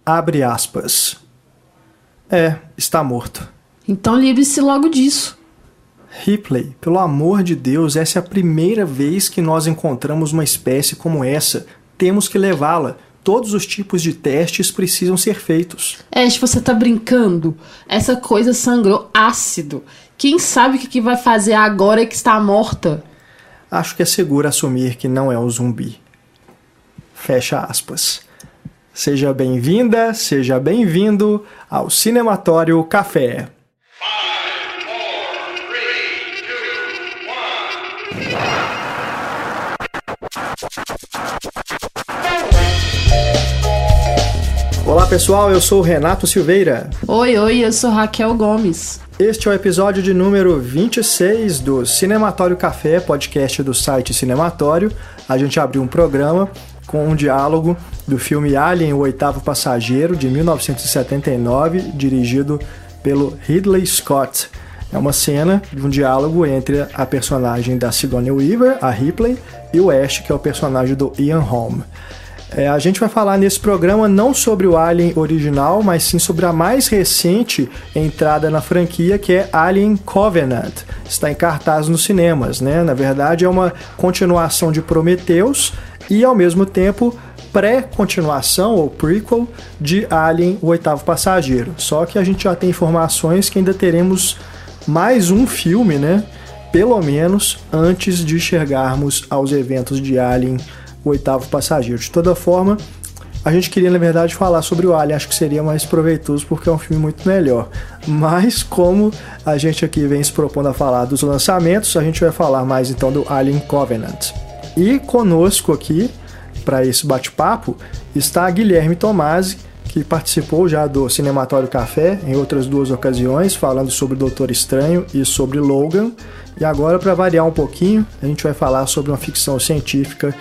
abre aspas. Está morto. Então livre-se logo disso. Ripley, pelo amor de Deus, essa é a primeira vez que nós encontramos uma espécie como essa. Temos que levá-la. Todos os tipos de testes precisam ser feitos. Ash, você tá brincando? Essa coisa sangrou ácido. Quem sabe o que vai fazer agora que está morta? Acho que é seguro assumir que não é um zumbi. Fecha aspas. Seja bem-vinda, seja bem-vindo ao Cinematório Café. 5, 4, 3, 2, 1. Olá pessoal, eu sou o Renato Silveira. Oi, eu sou Raquel Gomes. Este é o episódio de número 26 do Cinematório Café, podcast do site Cinematório. A gente abriu um programa com um diálogo do filme Alien, o Oitavo Passageiro, de 1979, dirigido pelo Ridley Scott. É uma cena de um diálogo entre a personagem da Sigourney Weaver, a Ripley, e o Ash, que é o personagem do Ian Holm. A gente vai falar nesse programa não sobre o Alien original, mas sim sobre a mais recente entrada na franquia, que é Alien Covenant. Está em cartaz nos cinemas, né? Na verdade, é uma continuação de Prometheus e, ao mesmo tempo, pré-continuação ou prequel de Alien, o Oitavo Passageiro. Só que a gente já tem informações que ainda teremos mais um filme, né? Pelo menos antes de chegarmos aos eventos de Alien, o Oitavo Passageiro. De toda forma, a gente queria, na verdade, falar sobre o Alien. Acho que seria mais proveitoso porque é um filme muito melhor. Mas, como a gente aqui vem se propondo a falar dos lançamentos, a gente vai falar mais então do Alien Covenant. E conosco aqui, para esse bate-papo, está Guilherme Tomasi, que participou já do Cinematório Café em outras duas ocasiões, falando sobre Doutor Estranho e sobre Logan. E agora, para variar um pouquinho, a gente vai falar sobre uma ficção científica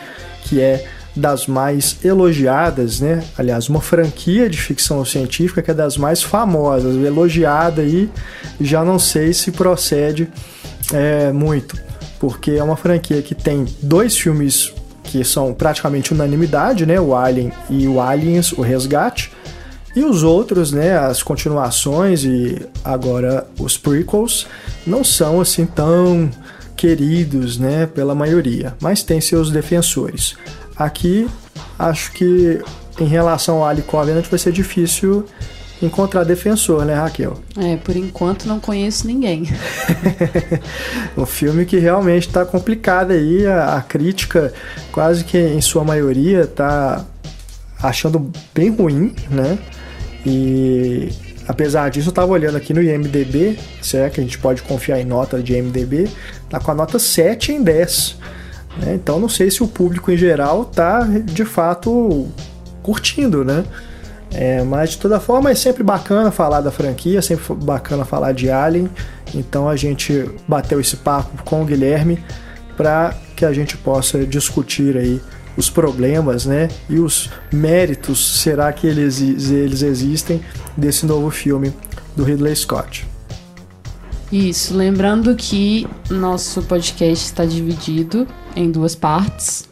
que é das mais elogiadas, né? Aliás, uma franquia de ficção científica que é das mais famosas, elogiada aí, já não sei se procede muito, porque é uma franquia que tem dois filmes que são praticamente unanimidade, né? O Alien e o Aliens, o Resgate, e os outros, né? As continuações e agora os prequels não são assim tão queridos, né, pela maioria, mas tem seus defensores. Aqui, acho que em relação ao Alien Covenant vai ser difícil encontrar defensor, né, Raquel? Por enquanto não conheço ninguém. Um filme que realmente está complicado aí, a crítica quase que em sua maioria está achando bem ruim, né, e apesar disso, eu estava olhando aqui no IMDb, será que a gente pode confiar em nota de IMDb? Tá com a nota 7 em 10. Né? Então não sei se o público em geral tá de fato curtindo, né? Mas de toda forma é sempre bacana falar da franquia, sempre bacana falar de Alien. Então a gente bateu esse papo com o Guilherme para que a gente possa discutir aí os problemas, né, e os méritos, será que eles existem, desse novo filme do Ridley Scott. Isso, lembrando que nosso podcast está dividido em duas partes.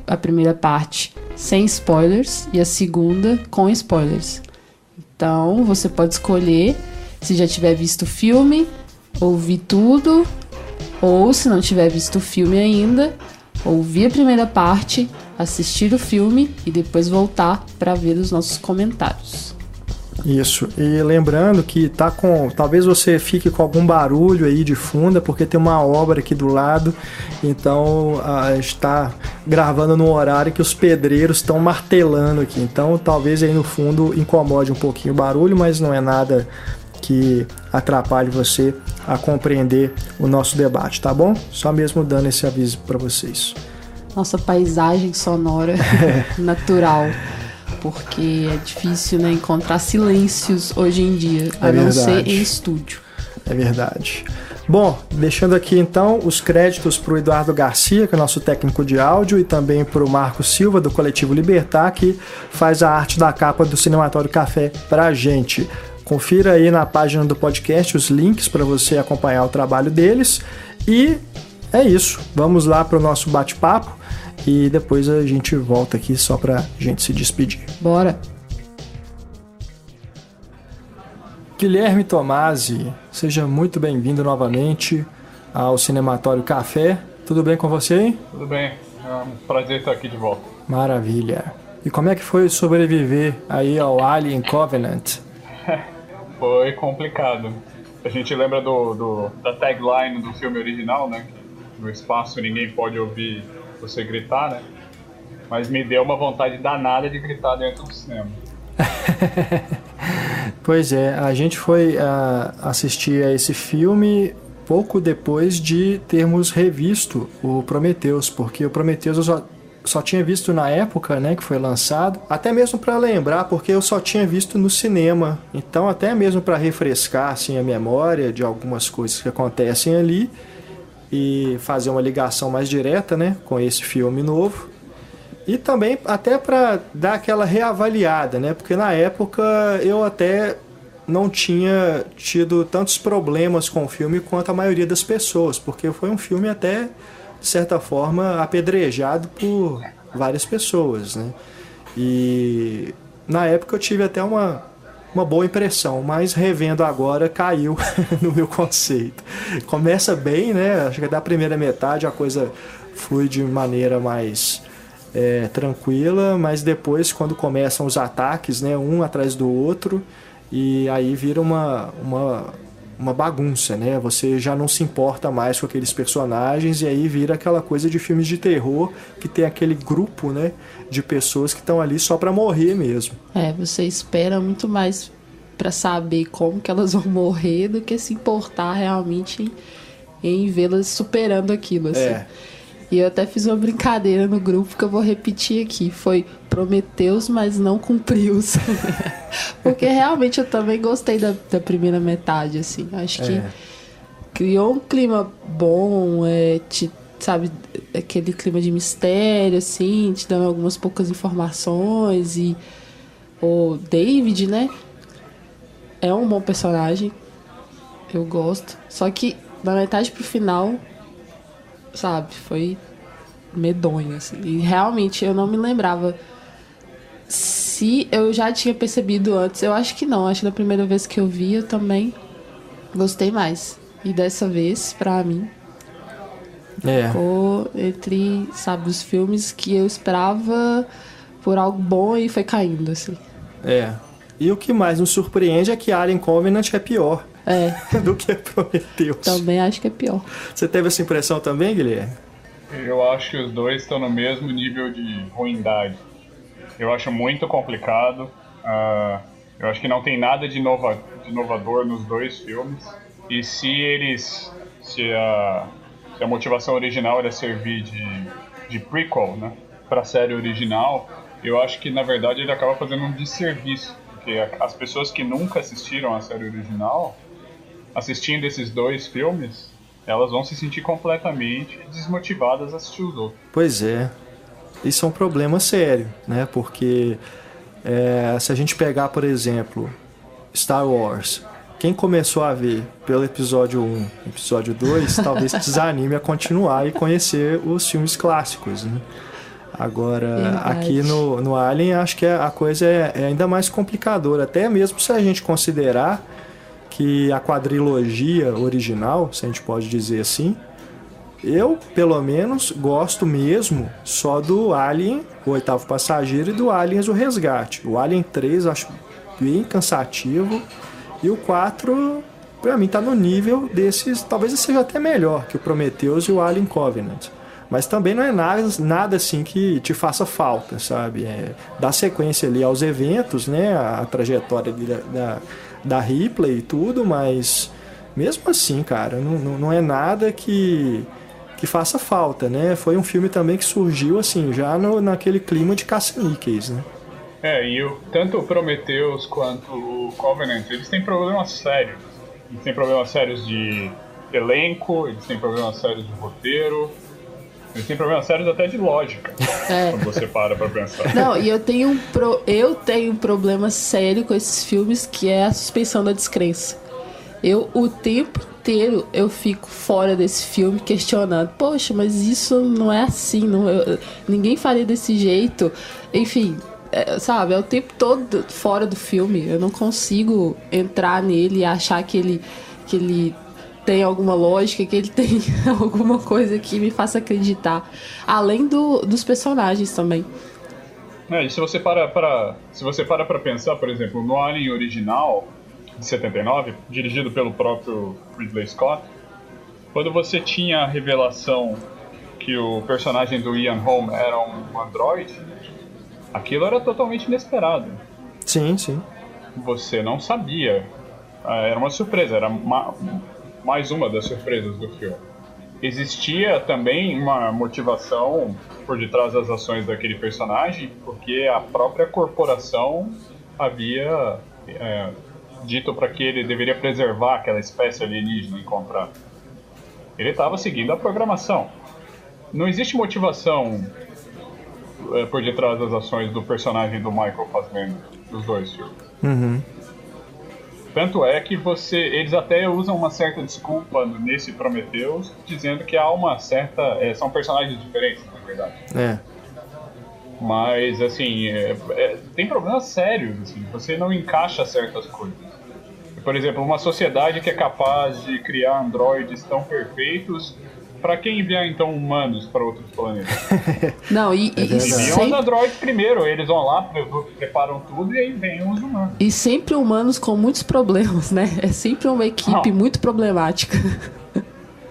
A primeira parte sem spoilers e a segunda com spoilers. Então você pode escolher se já tiver visto o filme, ouvir tudo, ou se não tiver visto o filme ainda, ouvir a primeira parte, assistir o filme e depois voltar para ver os nossos comentários. Isso, e lembrando que talvez você fique com algum barulho aí de fundo, porque tem uma obra aqui do lado, então a gente está gravando num horário que os pedreiros estão martelando aqui, então talvez aí no fundo incomode um pouquinho o barulho, mas não é nada que atrapalhe você a compreender o nosso debate, tá bom? Só mesmo dando esse aviso para vocês. Nossa paisagem sonora natural, porque é difícil, né, encontrar silêncios hoje em dia, a não ser em estúdio. É verdade. Bom, deixando aqui então os créditos para o Eduardo Garcia, que é nosso técnico de áudio, e também para o Marco Silva, do Coletivo Libertar, que faz a arte da capa do Cinematório Café para a gente. Confira aí na página do podcast os links para você acompanhar o trabalho deles. E é isso. Vamos lá para o nosso bate-papo e depois a gente volta aqui só para a gente se despedir. Bora! Guilherme Tomasi, seja muito bem-vindo novamente ao Cinematório Café. Tudo bem com você, hein? Tudo bem, é um prazer estar aqui de volta. Maravilha. E como é que foi sobreviver aí ao Alien Covenant? Foi complicado. A gente lembra da tagline do filme original, né? Que no espaço ninguém pode ouvir você gritar, né? Mas me deu uma vontade danada de gritar dentro do cinema. Pois é, a gente foi assistir a esse filme pouco depois de termos revisto o Prometheus, porque o Prometheus eu só tinha visto na época, né, que foi lançado, até mesmo para lembrar, porque eu só tinha visto no cinema, então até mesmo para refrescar assim, a memória de algumas coisas que acontecem ali e fazer uma ligação mais direta, né, com esse filme novo. E também até para dar aquela reavaliada, né? Porque na época eu até não tinha tido tantos problemas com o filme quanto a maioria das pessoas, porque foi um filme até, de certa forma, apedrejado por várias pessoas, né? E na época eu tive até uma boa impressão, mas revendo agora caiu no meu conceito. Começa bem, né? Acho que da primeira metade a coisa flui de maneira mais tranquila, mas depois quando começam os ataques, né, um atrás do outro, e aí vira uma bagunça, né? Você já não se importa mais com aqueles personagens e aí vira aquela coisa de filmes de terror que tem aquele grupo, né, de pessoas que estão ali só para morrer mesmo. Você espera muito mais para saber como que elas vão morrer do que se importar realmente em vê-las superando aquilo, assim. E eu até fiz uma brincadeira no grupo que eu vou repetir aqui. Foi Prometheus, mas não cumpriu. Porque realmente eu também gostei da primeira metade, assim. Acho que criou um clima bom, sabe, aquele clima de mistério, assim, te dando algumas poucas informações. E o David, né, é um bom personagem. Eu gosto. Só que da metade pro final, sabe, foi medonho, assim. E realmente eu não me lembrava se eu já tinha percebido antes. Eu acho que não. Acho que da primeira vez que eu vi, eu também gostei mais. E dessa vez, pra mim, ficou entre, sabe, os filmes que eu esperava por algo bom e foi caindo, assim. E o que mais nos surpreende é que Alien Covenant é pior do que Prometheus. Também acho que é pior. Você teve essa impressão também, Guilherme? Eu acho que os dois estão no mesmo nível de ruindade. Eu acho muito complicado. Eu acho que não tem nada de inovador nos dois filmes. E se a motivação original era servir de prequel, né, para a série original, eu acho que na verdade ele acaba fazendo um desserviço. Porque as pessoas que nunca assistiram a série original, assistindo esses dois filmes, elas vão se sentir completamente desmotivadas a assistir os outros. Pois é. Isso é um problema sério, né? Porque se a gente pegar, por exemplo, Star Wars, quem começou a ver pelo episódio 1, episódio 2, talvez desanime a continuar e conhecer os filmes clássicos, né? Agora, aqui no Alien, acho que a coisa é ainda mais complicadora, até mesmo se a gente considerar que a quadrilogia original, se a gente pode dizer assim, eu, pelo menos, gosto mesmo só do Alien, o Oitavo Passageiro, e do Aliens, o Resgate. O Alien 3 eu acho bem cansativo, e o 4, pra mim, tá no nível desses, talvez seja até melhor que o Prometheus e o Alien Covenant. Mas também não é nada assim que te faça falta, sabe? Dá sequência ali aos eventos, né? A trajetória da Ripley e tudo, mas mesmo assim, cara, não é nada que faça falta, né? Foi um filme também que surgiu assim, já naquele clima de caça-níqueis, né? Tanto o Prometheus quanto o Covenant, eles têm problemas sérios. Eles têm problemas sérios de elenco, eles têm problemas sérios de roteiro. Eles têm problemas sérios até de lógica, quando você para pra pensar. Não, e eu tenho um problema sério com esses filmes, que é a suspensão da descrença. O tempo inteiro, eu fico fora desse filme questionando. Poxa, mas isso não é assim, ninguém faria desse jeito. Enfim, sabe, é o tempo todo fora do filme. Eu não consigo entrar nele e achar que ele tem alguma lógica, que ele tem alguma coisa que me faça acreditar. Além dos personagens também. E se você para pra pensar, por exemplo, no Alien original, de 79, dirigido pelo próprio Ridley Scott, quando você tinha a revelação que o personagem do Ian Holm era um androide, aquilo era totalmente inesperado. Sim, sim. Você não sabia. Era uma surpresa, era mais uma das surpresas do filme. Existia também uma motivação por detrás das ações daquele personagem, porque a própria corporação havia dito para que ele deveria preservar aquela espécie alienígena encontrada. Ele estava seguindo a programação. Não existe motivação por detrás das ações do personagem do Michael Fassbender, dos dois filmes. Uhum. Tanto é que eles até usam uma certa desculpa nesse Prometheus, dizendo que há uma certa... são personagens diferentes, na verdade. Mas, assim, tem problemas sérios, assim, você não encaixa certas coisas. Por exemplo, uma sociedade que é capaz de criar androides tão perfeitos, pra que enviar, então, humanos para outros planetas? Não, enviam os androides primeiro, eles vão lá, preparam tudo e aí vem os humanos. E sempre humanos com muitos problemas, né? É sempre uma equipe muito problemática.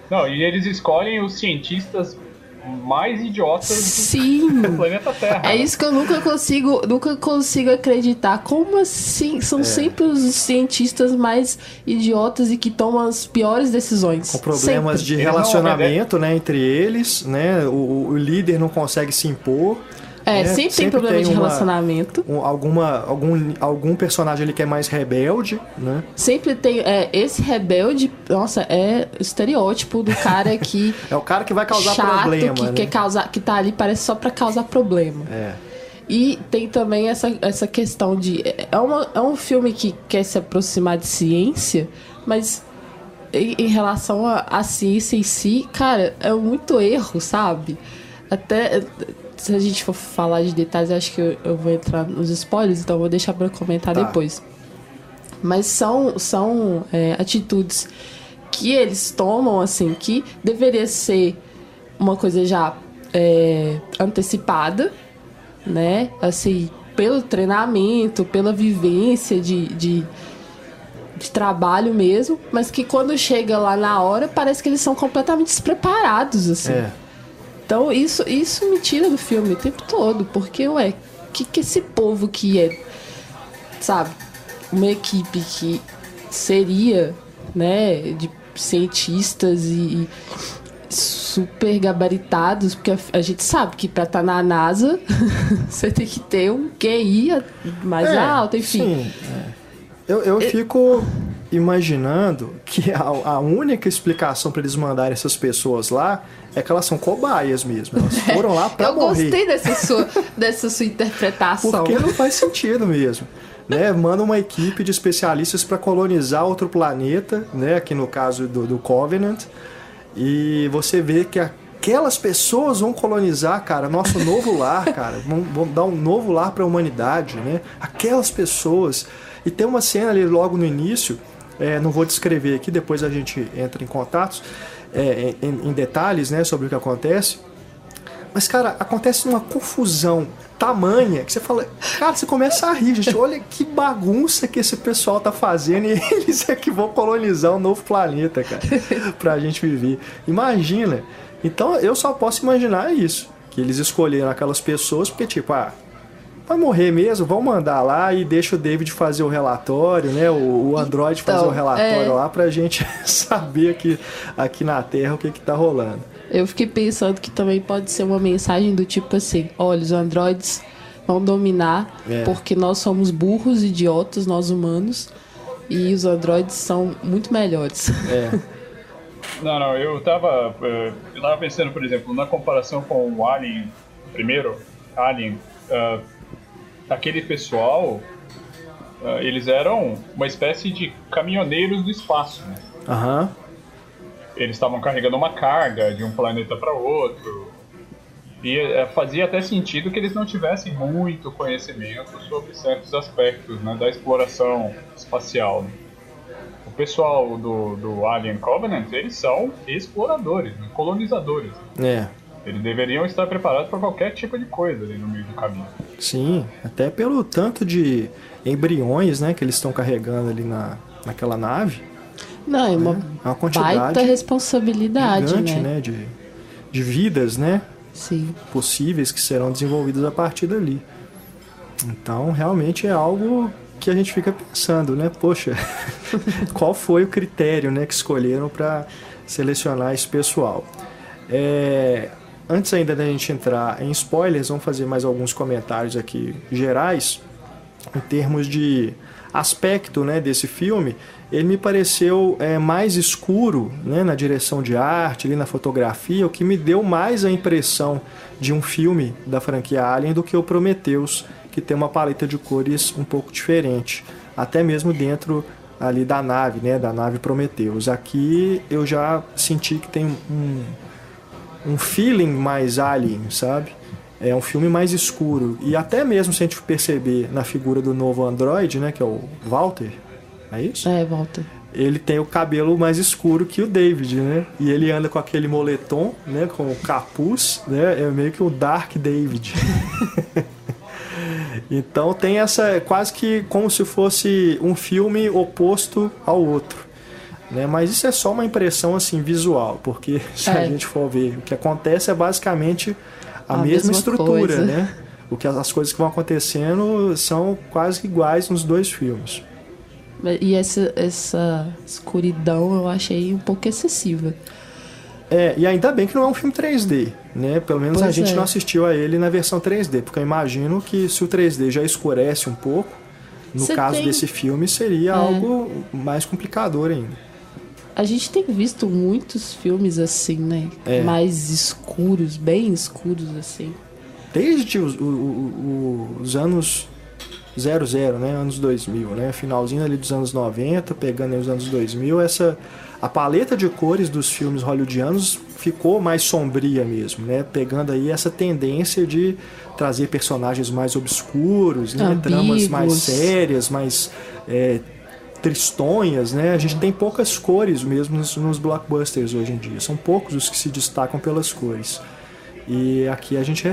Não, e eles escolhem os cientistas mais idiotas Sim. do planeta Terra. É isso que eu nunca consigo acreditar. Como assim? São sempre os cientistas mais idiotas e que tomam as piores decisões. Com problemas de relacionamento, né, entre eles, né? O líder não consegue se impor. Sempre tem problema de relacionamento. Algum personagem ali que é mais rebelde, né? Sempre tem. Esse rebelde, nossa, é o estereótipo do cara que. É o cara que vai causar chato, problema. que tá ali, parece só pra causar problema. E tem também essa questão de. É um filme que quer se aproximar de ciência, mas em relação à ciência em si, cara, é muito erro, sabe? Até. Se a gente for falar de detalhes, acho que eu vou entrar nos spoilers, então eu vou deixar para comentar depois. Mas são atitudes que eles tomam, assim, que deveria ser uma coisa já antecipada, né? Assim, pelo treinamento, pela vivência de trabalho mesmo, mas que quando chega lá na hora, parece que eles são completamente despreparados, assim. Então, isso me tira do filme o tempo todo, porque, que esse povo que é, sabe, uma equipe que seria, né, de cientistas e super gabaritados, porque a gente sabe que pra estar na NASA, você tem que ter um QI mais alto, enfim. Sim, Eu fico imaginando que a única explicação para eles mandarem essas pessoas lá é que elas são cobaias mesmo. Elas foram lá para morrer. Eu gostei dessa sua interpretação. Porque não faz sentido mesmo. Né? Manda uma equipe de especialistas para colonizar outro planeta, né? Aqui no caso do Covenant, e você vê que aquelas pessoas vão colonizar, cara, nosso novo lar, cara. Vão dar um novo lar para a humanidade, né? Aquelas pessoas. E tem uma cena ali logo no início, não vou descrever aqui, depois a gente entra em contatos, em detalhes, né, sobre o que acontece. Mas, cara, acontece uma confusão tamanha que você fala, cara, você começa a rir, gente. Olha que bagunça que esse pessoal tá fazendo, e eles é que vão colonizar um novo planeta, cara, pra gente viver. Imagina. Então eu só posso imaginar isso, que eles escolheram aquelas pessoas porque, tipo, vai morrer mesmo, vão mandar lá e deixa o David fazer o relatório, né? O Android fazer o relatório lá pra gente saber aqui na Terra o que tá rolando. Eu fiquei pensando que também pode ser uma mensagem do tipo assim, olha, os androides vão dominar porque nós somos burros, idiotas, nós humanos, e os androides são muito melhores. Não, eu tava pensando, por exemplo, na comparação com o Alien, primeiro Alien, aquele pessoal, eles eram uma espécie de caminhoneiros do espaço, né? Aham. Eles estavam carregando uma carga de um planeta para outro. E fazia até sentido que eles não tivessem muito conhecimento sobre certos aspectos, né, da exploração espacial. Né? O pessoal do Alien Covenant, eles são exploradores, né, colonizadores. É. Eles deveriam estar preparados para qualquer tipo de coisa ali no meio do caminho. Sim, até pelo tanto de embriões, né, que eles estão carregando ali naquela nave. Não, é uma quantidade baita responsabilidade, gigante, né? De vidas, né, Sim. possíveis que serão desenvolvidas a partir dali. Então, realmente é algo que a gente fica pensando, né? Poxa, qual foi o critério, né, que escolheram para selecionar esse pessoal? Antes ainda da gente entrar em spoilers, vamos fazer mais alguns comentários aqui gerais em termos de aspecto, né, desse filme. Ele me pareceu mais escuro, né, na direção de arte, ali na fotografia, o que me deu mais a impressão de um filme da franquia Alien do que o Prometheus, que tem uma paleta de cores um pouco diferente, até mesmo dentro ali da nave, né, da nave Prometheus. Aqui eu já senti que tem um feeling mais Alien, sabe? É um filme mais escuro. E até mesmo se a gente perceber na figura do novo androide, né, que é o Walter, é isso? É, Walter. Ele tem o cabelo mais escuro que o David, né? E ele anda com aquele moletom, né, com o capuz, né? É meio que o Dark David. Então tem essa, quase que como se fosse um filme oposto ao outro, né? Mas isso é só uma impressão assim visual, porque se a gente for ver, o que acontece é basicamente a mesma estrutura, coisa, né? As coisas que vão acontecendo são quase iguais nos dois filmes. E essa escuridão eu achei um pouco excessiva. E ainda bem que não é um filme 3D, né? Pelo menos a gente não assistiu a ele na versão 3D, porque eu imagino que se o 3D já escurece um pouco, no caso desse filme seria algo mais complicador ainda. A gente tem visto muitos filmes assim, né? Mais escuros, bem escuros assim. Desde os anos 00, né? Anos 2000, né? Finalzinho ali dos anos 90, pegando aí os anos 2000, a paleta de cores dos filmes hollywoodianos ficou mais sombria mesmo, né? Pegando aí essa tendência de trazer personagens mais obscuros, né? Tramas mais sérias, mais tristonhas, né? A gente tem poucas cores mesmo nos blockbusters hoje em dia. São poucos os que se destacam pelas cores. E aqui a gente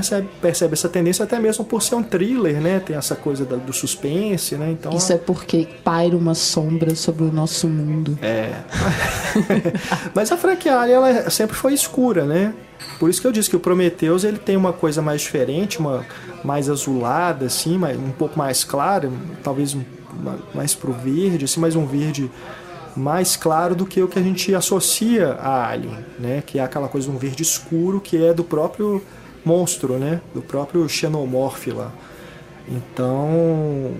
percebe essa tendência até mesmo por ser um thriller, né? Tem essa coisa do suspense, né? Então, isso é porque paira uma sombra sobre o nosso mundo. Mas a franquia Alien, ela sempre foi escura, né? Por isso que eu disse que o Prometheus, ele tem uma coisa mais diferente, uma mais azulada, assim, um pouco mais clara, talvez mais pro verde, assim, mais um verde mais claro do que o que a gente associa a Alien, né? Que é aquela coisa de um verde escuro que é do próprio monstro, né? Do próprio Xenomorph lá. Então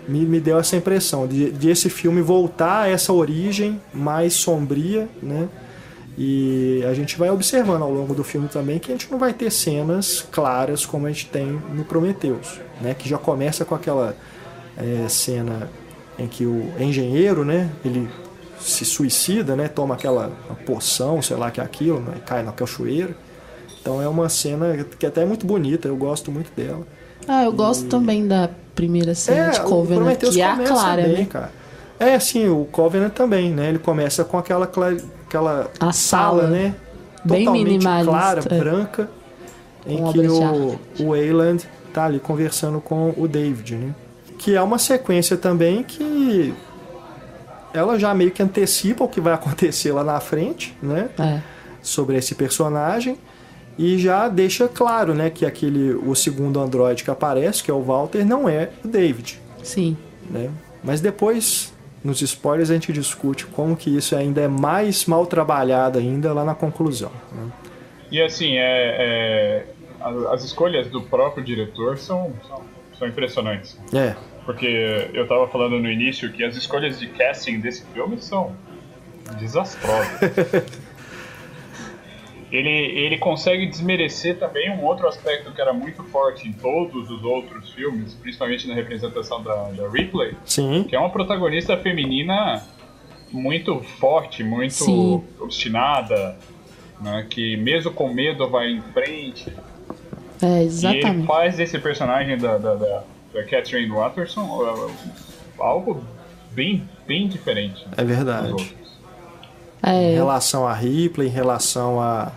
me deu essa impressão de esse filme voltar a essa origem mais sombria, né? E a gente vai observando ao longo do filme também que a gente não vai ter cenas claras como a gente tem no Prometheus, né? Que já começa com aquela cena em que o engenheiro, né? Ele se suicida, né? Toma aquela poção, sei lá que é aquilo, né? Cai na cachoeira. Então é uma cena que até é muito bonita, eu gosto muito dela. Eu gosto também da primeira cena de Covenant, que é a clara, bem, né? Cara. Sim, o Covenant também, né? Ele começa com aquela a sala, né? Bem totalmente minimalista, clara, branca, em que o Weyland tá ali conversando com o David, né? Que é uma sequência também que ela já meio que antecipa o que vai acontecer lá na frente, né? Sobre esse personagem. E já deixa claro, né, que o segundo androide que aparece, que é o Walter, não é o David. Sim. Né? Mas depois, nos spoilers, a gente discute como que isso ainda é mais mal trabalhado ainda lá na conclusão. Né? E assim, as escolhas do próprio diretor são impressionantes. Porque eu tava falando no início que as escolhas de casting desse filme são desastrosas. Ele consegue desmerecer também um outro aspecto que era muito forte em todos os outros filmes, principalmente na representação da Ripley. Sim. Que é uma protagonista feminina muito forte, muito obstinada, né, que mesmo com medo vai em frente. É, E ele exatamente. faz desse personagem da Catherine Watterson algo bem diferente É dos verdade. outros. Em É, relação a Ripley, em relação a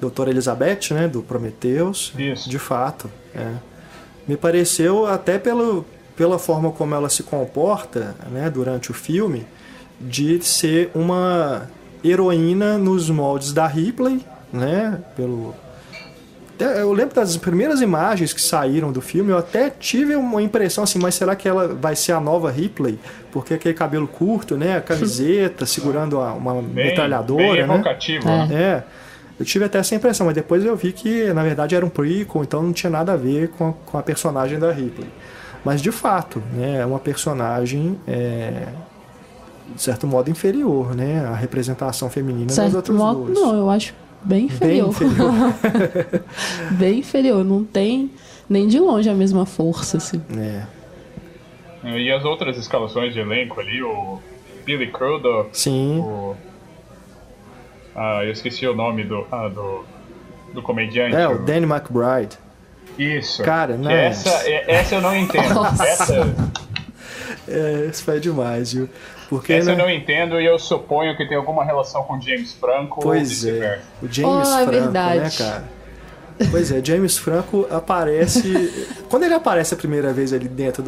Doutora Elizabeth, né, do Prometheus. Isso. De fato, é. Me pareceu até pela forma como ela se comporta, né, durante o filme, de ser uma heroína nos moldes da Ripley, né, eu lembro das primeiras imagens que saíram do filme, eu até tive uma impressão assim, mas será que ela vai ser a nova Ripley? Porque aquele cabelo curto, né, a camiseta, segurando uma metralhadora, bem né? evocativo, né? É, eu tive até essa impressão, mas depois eu vi que na verdade era um prequel, então não tinha nada a ver com a personagem da Ripley. Mas de fato, né, é uma personagem de certo modo inferior, né, à representação feminina das certo outras modo, duas. não, eu acho bem Bem inferior. inferior. Bem inferior, não tem nem de longe a mesma força, assim. É. E as outras escalações de elenco ali, o Billy Crudup, Sim. eu esqueci o nome do comediante. O Danny McBride. Isso. Cara, Que não. essa eu não entendo. Nossa. Isso foi demais, viu? Porque, Essa né? eu não entendo e eu suponho que tem alguma relação com James Franco. Pois ou é. vice-versa. O James É Franco, verdade. né, cara? Pois é, James Franco aparece. Quando ele aparece a primeira vez ali dentro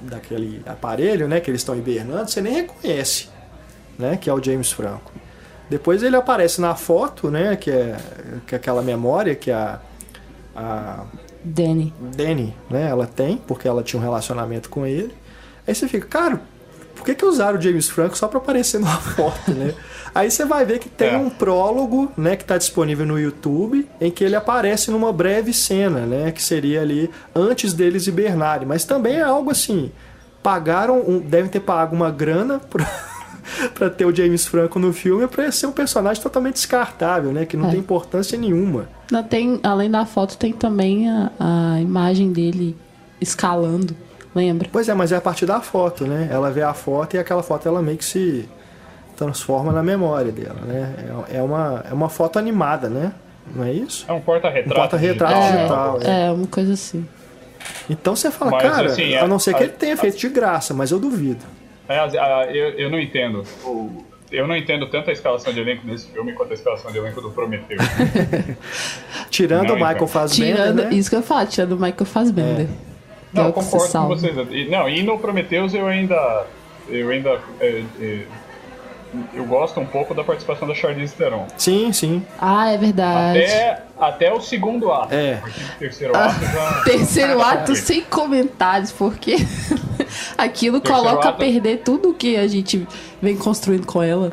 daquele aparelho, né? Que eles estão hibernando, você nem reconhece, né? Que é o James Franco. Depois ele aparece na foto, né? Que é aquela memória que a Danny. Dani, né? Ela tem, porque ela tinha um relacionamento com ele. Aí você fica, cara, por que usaram o James Franco só pra aparecer numa foto, né? Aí você vai ver que tem um prólogo, né, que tá disponível no YouTube, em que ele aparece numa breve cena, né, que seria ali antes deles hibernarem. Mas também é algo assim, devem ter pago uma grana pra ter o James Franco no filme, pra ser um personagem totalmente descartável, né, que não tem importância nenhuma. Além da foto, tem também a imagem dele escalando, lembra? Pois é, mas é a partir da foto, né? Ela vê a foto e aquela foto ela meio que se transforma na memória dela, né? É uma foto animada, né? Não é isso? É um porta-retrato. Um porta-retrato digital. É, uma coisa assim. Então você fala, Mas, cara, assim, a não ser que ele tenha feito de graça, mas eu duvido. Eu não entendo. Eu não entendo tanto a escalação de elenco nesse filme quanto a escalação de elenco do Prometheus. Tirando Não, o Michael então. Fassbender, né? Isso que eu falo, tirando o Michael Fassbender. Que é Não, o que se concordo com salva. vocês. E no Prometheus eu ainda eu gosto um pouco da participação da Charlize Theron. Sim, sim. Ah, é verdade. Até o segundo ato. É. Porque o terceiro ato já... Terceiro ato sem comentários, porque aquilo Terceiro coloca a ato- perder tudo que a gente vem construindo com ela.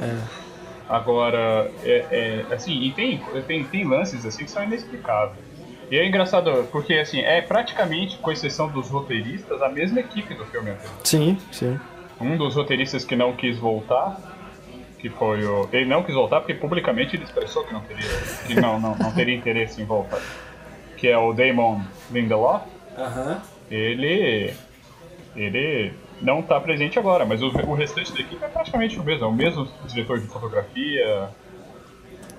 Agora, assim, e tem lances assim que são inexplicáveis. E é engraçado, porque assim, é praticamente, com exceção dos roteiristas, a mesma equipe do filme anterior. Sim, sim. Um dos roteiristas que não quis voltar, que foi o... Ele não quis voltar porque publicamente ele expressou que não teria interesse em voltar. Que é o Damon Lindelof. Ele não está presente agora, mas o restante da equipe é praticamente o mesmo. É o mesmo diretor de fotografia,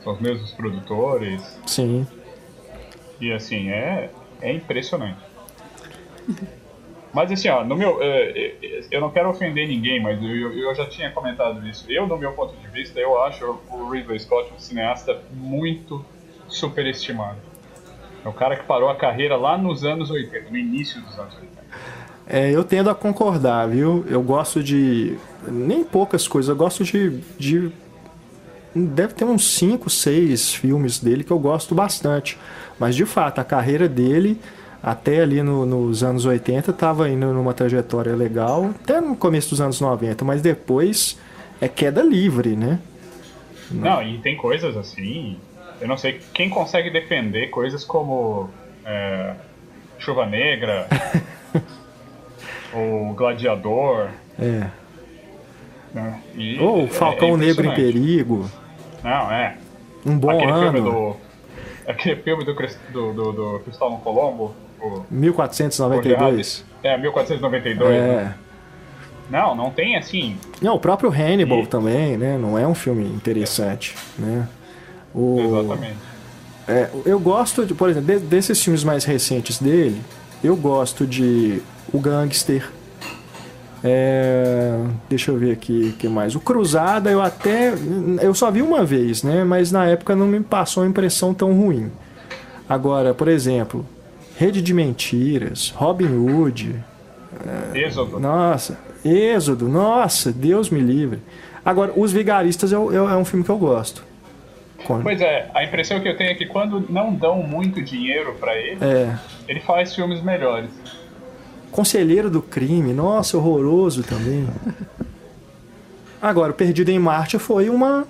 são os mesmos produtores. Sim. E assim, é impressionante. Mas assim, ó, eu não quero ofender ninguém, mas eu já tinha comentado isso. No meu ponto de vista, eu acho o Ridley Scott um cineasta muito superestimado. É o cara que parou a carreira lá nos anos 80, no início dos anos 80. Eu tendo a concordar, viu? Eu gosto de... Nem poucas coisas, eu gosto de deve ter uns 5, 6 filmes dele que eu gosto bastante. Mas, de fato, a carreira dele, até ali nos anos 80, estava indo numa trajetória legal, até no começo dos anos 90, mas depois é queda livre, né? Não, e tem coisas assim... Eu não sei quem consegue defender coisas como Chuva Negra, ou Gladiador... É. Né? Ou Falcão Negro em Perigo. Não, Um Bom Ano. Aquele filme do Cristóvão Colombo. 1492. 1492. Né? Não tem assim... Não, o próprio Hannibal também, né? Não é um filme interessante, né? Exatamente. Eu gosto, por exemplo, desses filmes mais recentes dele, eu gosto de O Gangster. Deixa eu ver aqui o que mais. O Cruzada eu só vi uma vez, né? Mas na época não me passou uma impressão tão ruim. Agora, por exemplo, Rede de Mentiras, Robin Hood. Êxodo, nossa, Deus me livre. Agora, Os Vigaristas é um filme que eu gosto. Pois é, a impressão que eu tenho é que quando não dão muito dinheiro pra ele, ele faz filmes melhores. Conselheiro do Crime, nossa, horroroso também. Agora, Perdido em Marte foi uma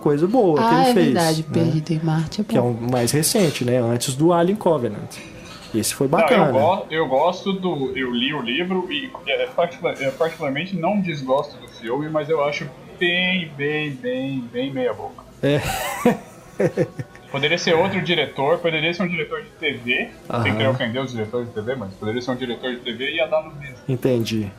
coisa boa que ele fez. É verdade, né? Perdido em Marte é bom. Que é o mais recente, né? Antes do Alien Covenant. Esse foi bacana. Não, eu gosto do... Eu li o livro e particularmente não desgosto do filme, mas eu acho bem meia boca. Poderia ser outro diretor, poderia ser um diretor de TV, sem querer ofender os diretores de TV, mas poderia ser um diretor de TV e ia dar no mesmo. Entendi.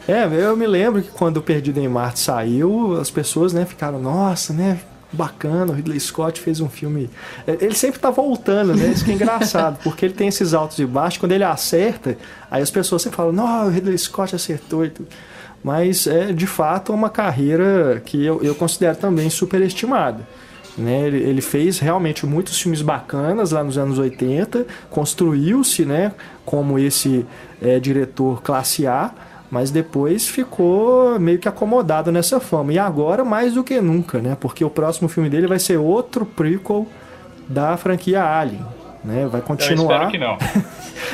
Eu me lembro que quando o Perdido em Marte saiu, as pessoas, né, ficaram, nossa, né, bacana, o Ridley Scott fez um filme... Ele sempre tá voltando, né, isso que é engraçado, porque ele tem esses altos e baixos, quando ele acerta, aí as pessoas sempre falam, não, o Ridley Scott acertou e tudo. Mas é, de fato, uma carreira que eu considero também superestimada. Né? Ele fez realmente muitos filmes bacanas lá nos anos 80, construiu-se, né, como esse diretor classe A, mas depois ficou meio que acomodado nessa fama. E agora mais do que nunca, né? Porque o próximo filme dele vai ser outro prequel da franquia Alien. Né? Vai continuar. Eu espero que não.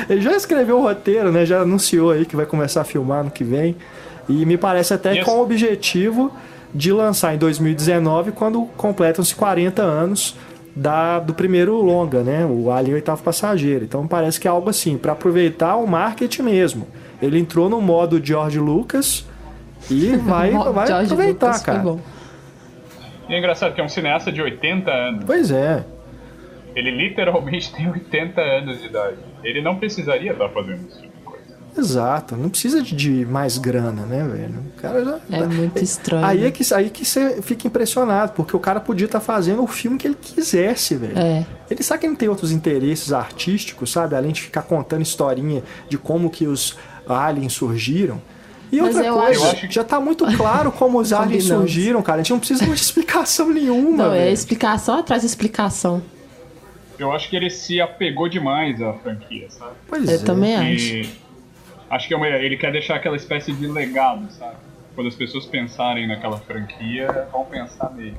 Ele já escreveu o roteiro, né? Já anunciou aí que vai começar a filmar no que vem. E me parece até com o objetivo de lançar em 2019, quando completam-se 40 anos do primeiro longa, né? O Alien Oitavo Passageiro. Então parece que é algo assim, para aproveitar o marketing mesmo. Ele entrou no modo George Lucas e vai aproveitar, Lucas, cara. Bom. E é engraçado que é um cineasta de 80 anos. Pois é. Ele literalmente tem 80 anos de idade. Ele não precisaria estar fazendo isso. Exato, não precisa de mais grana, né, velho? O cara já... É muito estranho. Aí que você fica impressionado, porque o cara podia estar fazendo o filme que ele quisesse, velho. Ele sabe que ele não tem outros interesses artísticos, sabe? Além de ficar contando historinha de como que os aliens surgiram. E outra coisa, já tá muito claro como os aliens surgiram, cara. A gente não precisa de explicação nenhuma, não, velho. É explicação atrás de explicação. Eu acho que ele se apegou demais à franquia, sabe? Pois eu também acho. Acho que ele quer deixar aquela espécie de legado, sabe? Quando as pessoas pensarem naquela franquia, vão pensar nele.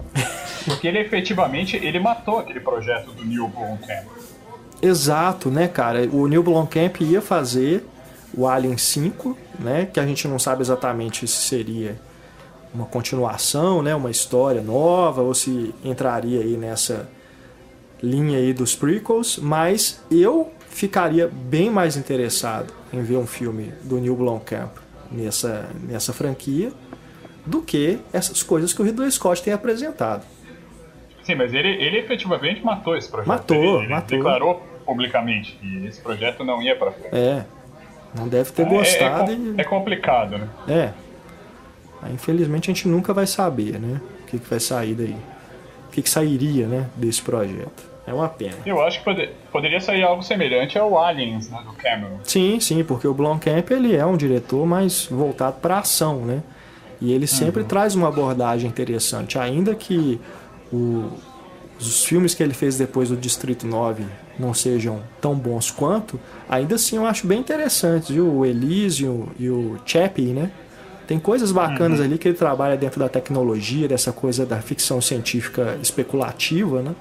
Porque ele efetivamente, ele matou aquele projeto do Neil Blomkamp. Exato, né, cara? O Neil Blomkamp ia fazer o Alien 5, né? Que a gente não sabe exatamente se seria uma continuação, né? Uma história nova, ou se entraria aí nessa linha aí dos prequels, mas eu ficaria bem mais interessado em ver um filme do Neil Blomkamp nessa franquia do que essas coisas que o Ridley Scott tem apresentado. Sim, mas ele efetivamente matou esse projeto. Matou. Declarou publicamente que esse projeto não ia pra frente. Não deve ter gostado. É complicado, né? Infelizmente a gente nunca vai saber, né? O que vai sair daí. O que sairia, né, desse projeto. É uma pena. Eu acho que poderia sair algo semelhante ao Aliens, né, do Cameron. Sim, porque o Blomkamp, ele é um diretor mais voltado para a ação, né? E ele sempre traz uma abordagem interessante. Ainda que os filmes que ele fez depois do Distrito 9 não sejam tão bons quanto, ainda assim eu acho bem interessantes, viu? O Elysium e o Chappie, né? Tem coisas bacanas ali que ele trabalha dentro da tecnologia, dessa coisa da ficção científica especulativa, né?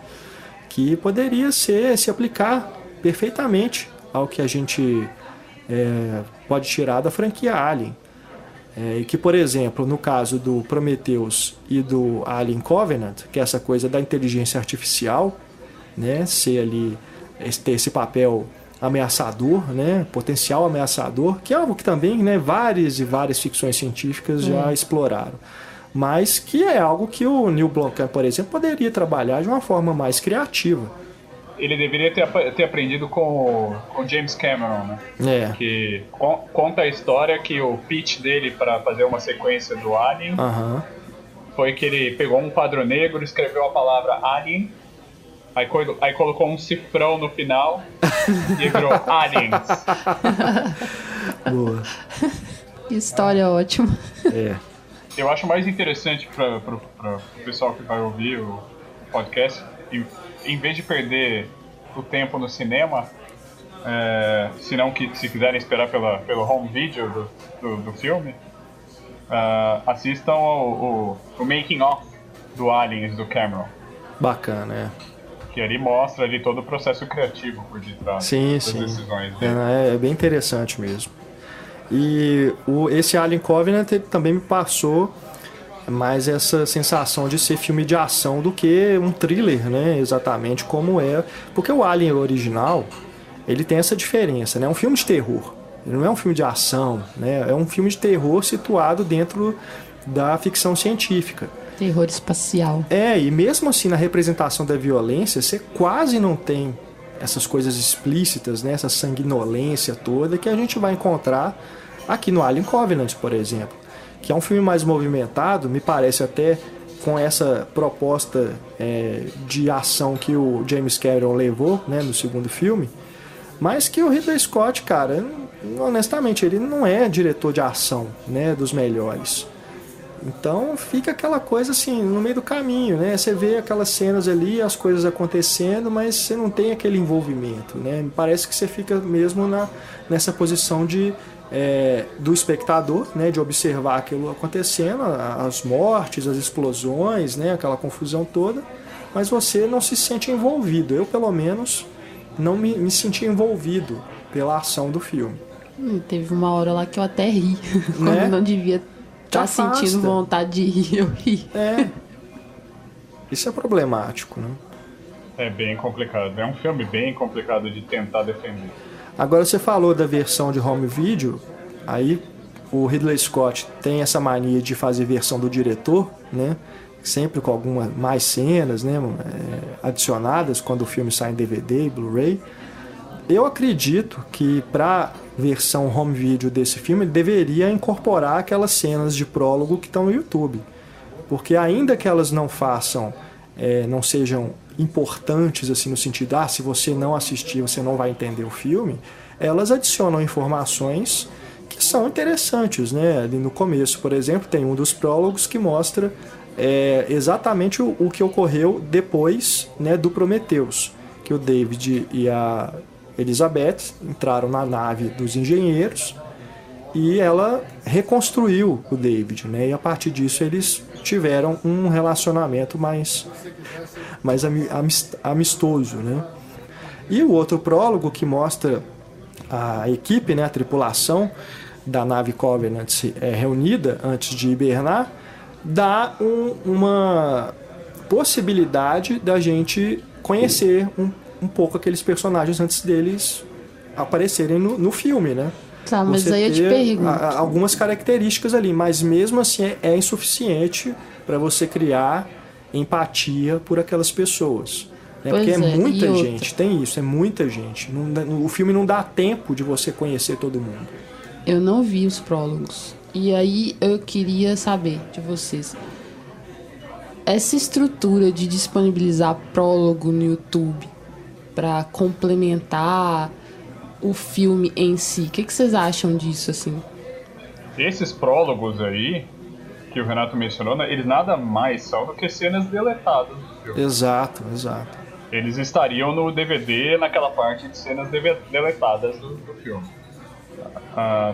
Que poderia se aplicar perfeitamente ao que a gente pode tirar da franquia Alien. E que, por exemplo, no caso do Prometheus e do Alien Covenant, que é essa coisa da inteligência artificial, né, ser ali, ter esse papel ameaçador, né, potencial ameaçador, que é algo que também, né, várias e várias ficções científicas já exploraram. Mas que é algo que o Neil Blomkamp, por exemplo, poderia trabalhar de uma forma mais criativa. Ele deveria ter aprendido com o James Cameron, né? Que conta a história que o pitch dele para fazer uma sequência do Alien foi que ele pegou um quadro negro, escreveu a palavra Alien, Aí colocou um cifrão no final e virou Aliens. Boa. História ótima. É. Eu acho mais interessante para o pessoal que vai ouvir o podcast, em vez de perder o tempo no cinema, se quiserem esperar pelo home video do filme, assistam o making of do Aliens do Cameron. Bacana, é. Que ali mostra ali todo o processo criativo por detrás das decisões dele. É bem interessante mesmo. E esse Alien Covenant também me passou mais essa sensação de ser filme de ação do que um thriller, né? Exatamente como é. Porque o Alien original, ele tem essa diferença, né? É um filme de terror. Ele não é um filme de ação, né? É um filme de terror situado dentro da ficção científica. Terror espacial. E mesmo assim na representação da violência, você quase não tem essas coisas explícitas, né? Essa sanguinolência toda que a gente vai encontrar aqui no Alien Covenant, por exemplo. Que é um filme mais movimentado, me parece até com essa proposta de ação que o James Cameron levou, né, no segundo filme, mas que o Ridley Scott, cara, honestamente, ele não é diretor de ação, né, dos melhores. Então fica aquela coisa assim, no meio do caminho, né? Você vê aquelas cenas ali, as coisas acontecendo, mas você não tem aquele envolvimento, né? Me parece que você fica mesmo nessa posição do espectador, né? De observar aquilo acontecendo, as mortes, as explosões, né? Aquela confusão toda, mas você não se sente envolvido. Eu, pelo menos, não me senti envolvido pela ação do filme. Teve uma hora lá que eu até ri, quando né? não devia tá sentindo vontade de rir, eu ri. Isso é problemático, né? É bem complicado. É um filme bem complicado de tentar defender. Agora você falou da versão de home video, aí o Ridley Scott tem essa mania de fazer versão do diretor, né? Sempre com algumas mais cenas, né? Adicionadas quando o filme sai em DVD e Blu-ray. Eu acredito que para versão home video desse filme ele deveria incorporar aquelas cenas de prólogo que estão no YouTube, porque ainda que elas não sejam importantes assim no sentido se você não assistir você não vai entender o filme, elas adicionam informações que são interessantes, né? Ali no começo, por exemplo, tem um dos prólogos que mostra exatamente o que ocorreu depois, né, do Prometheus, que o David e a Elizabeth entraram na nave dos engenheiros e ela reconstruiu o David, né? E a partir disso eles tiveram um relacionamento mais amistoso, né? E o outro prólogo que mostra a equipe, né, a tripulação da nave Covenant reunida antes de hibernar, dá uma possibilidade da gente conhecer um pouco aqueles personagens antes deles aparecerem no filme, né? Tá, mas aí eu te pergunto. Algumas características ali, mas mesmo assim é insuficiente para você criar empatia por aquelas pessoas. Né? Porque é muita gente, tem isso, é muita gente. O filme não dá tempo de você conhecer todo mundo. Eu não vi os prólogos. E aí eu queria saber de vocês. Essa estrutura de disponibilizar prólogo no YouTube para complementar o filme em si, o que vocês acham disso, assim? Esses prólogos aí que o Renato mencionou, eles nada mais são do que cenas deletadas do filme. Exato. Eles estariam no DVD naquela parte de cenas deletadas do filme.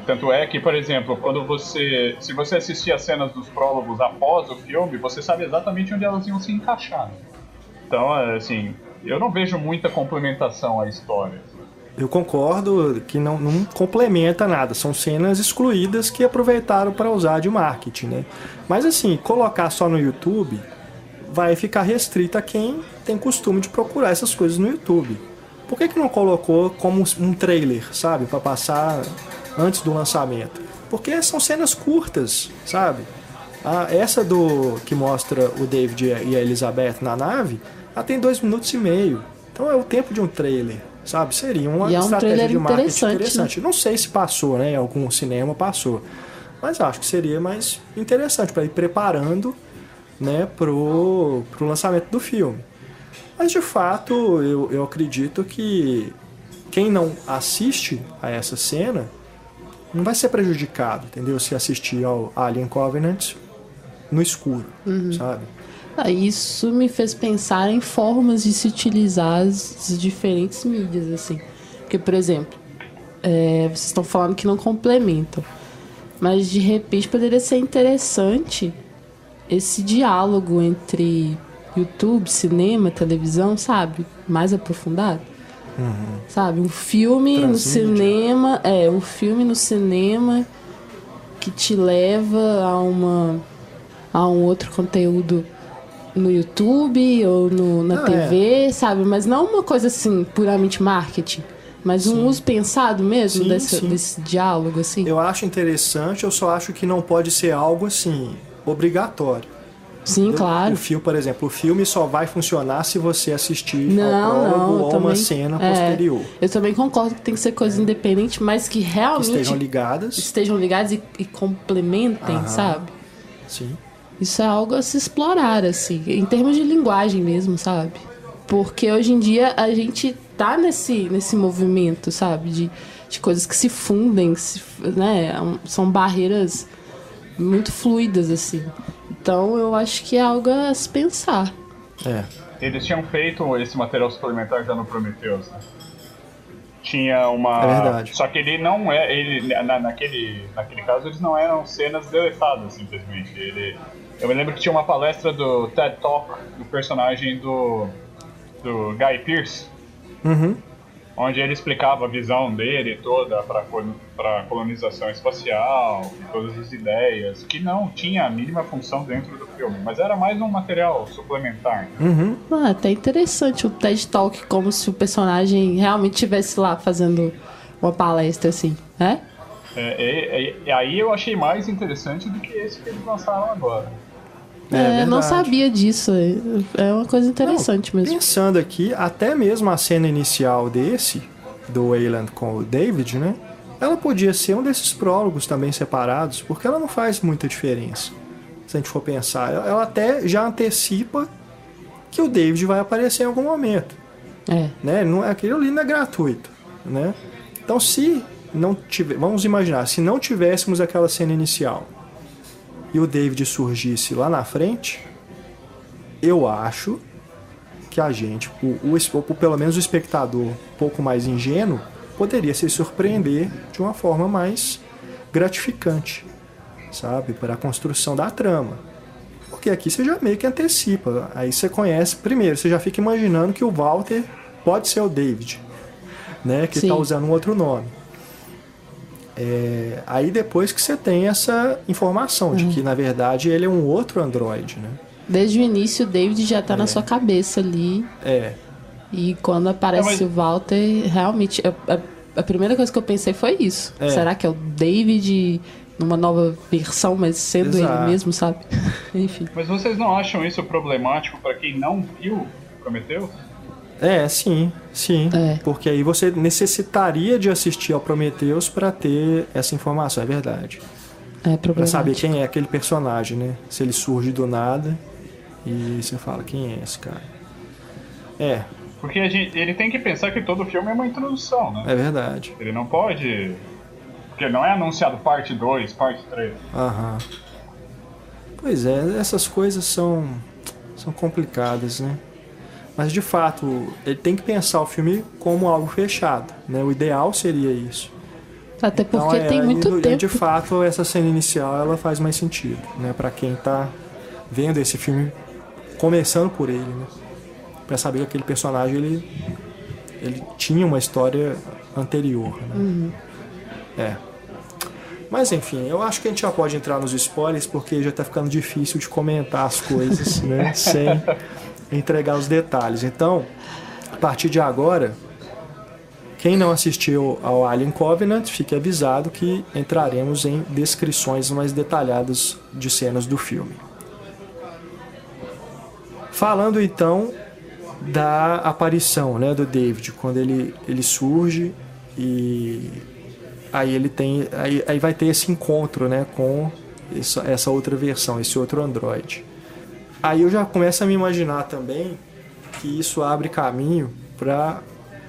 Tanto é que, por exemplo, se você assistir as cenas dos prólogos após o filme, você sabe exatamente onde elas iam se encaixar. Então, assim, eu não vejo muita complementação à história. Eu concordo que não complementa nada, são cenas excluídas que aproveitaram para usar de marketing, né? Mas assim, colocar só no YouTube vai ficar restrito a quem tem costume de procurar essas coisas no YouTube. Por que não colocou como um trailer, sabe? Para passar antes do lançamento? Porque são cenas curtas, sabe? Essa que mostra o David e a Elizabeth na nave, ela tem 2 minutos e meio. Então é o tempo de um trailer, sabe? Seria uma estratégia de marketing interessante. Não sei se passou, né? Em algum cinema passou. Mas acho que seria mais interessante para ir preparando, né, pro lançamento do filme. Mas de fato, eu acredito que quem não assiste a essa cena não vai ser prejudicado, entendeu? Se assistir ao Alien Covenant no escuro, sabe? Isso me fez pensar em formas de se utilizar as diferentes mídias, assim. Porque, por exemplo, vocês estão falando que não complementam, mas de repente poderia ser interessante esse diálogo entre YouTube, cinema, televisão, sabe? Mais aprofundado. Sabe? Um filme no cinema. Um filme no cinema que te leva a um outro conteúdo no YouTube ou na TV, sabe? Mas não uma coisa assim, puramente marketing. Mas um uso pensado mesmo desse diálogo, assim. Eu acho interessante, eu só acho que não pode ser algo assim, obrigatório. Sim, claro. O filme, por exemplo, o filme só vai funcionar se você assistir ao prólogo ou uma cena posterior. Eu também concordo que tem que ser coisa independente, mas que realmente estejam ligadas e complementem, sabe? Sim. Isso é algo a se explorar, assim, em termos de linguagem mesmo, sabe? Porque hoje em dia a gente tá nesse movimento, sabe? De coisas que se fundem, né? São barreiras muito fluidas, assim. Então eu acho que é algo a se pensar. Eles tinham feito esse material suplementar já no Prometheus, né? Tinha uma... É verdade. Só que ele não naquele caso eles não eram cenas deletadas, simplesmente. Eu me lembro que tinha uma palestra do TED Talk do personagem do Guy Pearce, onde ele explicava a visão dele toda para colonização espacial, e todas as ideias, que não tinha a mínima função dentro do filme, mas era mais um material suplementar. Até interessante o TED Talk, como se o personagem realmente estivesse lá fazendo uma palestra, assim, né? E aí eu achei mais interessante do que esse que eles lançaram agora. Não sabia disso. É uma coisa interessante mesmo. Pensando aqui, até mesmo a cena inicial do Weyland com o David, né? Ela podia ser um desses prólogos também separados, porque ela não faz muita diferença. Se a gente for pensar, ela até já antecipa que o David vai aparecer em algum momento. Né? Aquilo ali não é gratuito, né? Então, se não tiver, vamos imaginar, se não tivéssemos aquela cena inicial e o David surgisse lá na frente, eu acho que a gente, pelo menos o espectador um pouco mais ingênuo, poderia se surpreender de uma forma mais gratificante, sabe? Para a construção da trama. Porque aqui você já meio que antecipa. Aí você conhece, primeiro, você já fica imaginando que o Walter pode ser o David, né? Que está usando um outro nome. Aí depois que você tem essa informação de que, na verdade, ele é um outro androide, né? Desde o início, o David já tá na sua cabeça ali. E quando aparece o Walter, realmente, a primeira coisa que eu pensei foi isso. Será que é o David numa nova versão, mas sendo ele mesmo, sabe? Enfim. Mas vocês não acham isso problemático para quem não viu Prometheus? Sim. Porque aí você necessitaria de assistir ao Prometheus para ter essa informação, é verdade. Para saber quem é aquele personagem, né? Se ele surge do nada e você fala, quem é esse cara? Porque ele tem que pensar que todo filme é uma introdução, né? É verdade. Ele não pode... Porque não é anunciado parte 2, parte 3. Pois é, essas coisas são complicadas, né? Mas, de fato, ele tem que pensar o filme como algo fechado, né? O ideal seria isso. Até porque tem muito tempo. De fato, essa cena inicial, ela faz mais sentido, né? Pra quem tá vendo esse filme, começando por ele, né? Pra saber que aquele personagem, ele tinha uma história anterior, né? Mas, enfim, eu acho que a gente já pode entrar nos spoilers, porque já tá ficando difícil de comentar as coisas, né? Sem entregar os detalhes. Então, a partir de agora, quem não assistiu ao Alien Covenant, fique avisado que entraremos em descrições mais detalhadas de cenas do filme. Falando então da aparição, né, do David, quando ele surge e aí ele tem aí vai ter esse encontro, né, com essa outra versão, esse outro androide. Aí eu já começo a me imaginar também que isso abre caminho para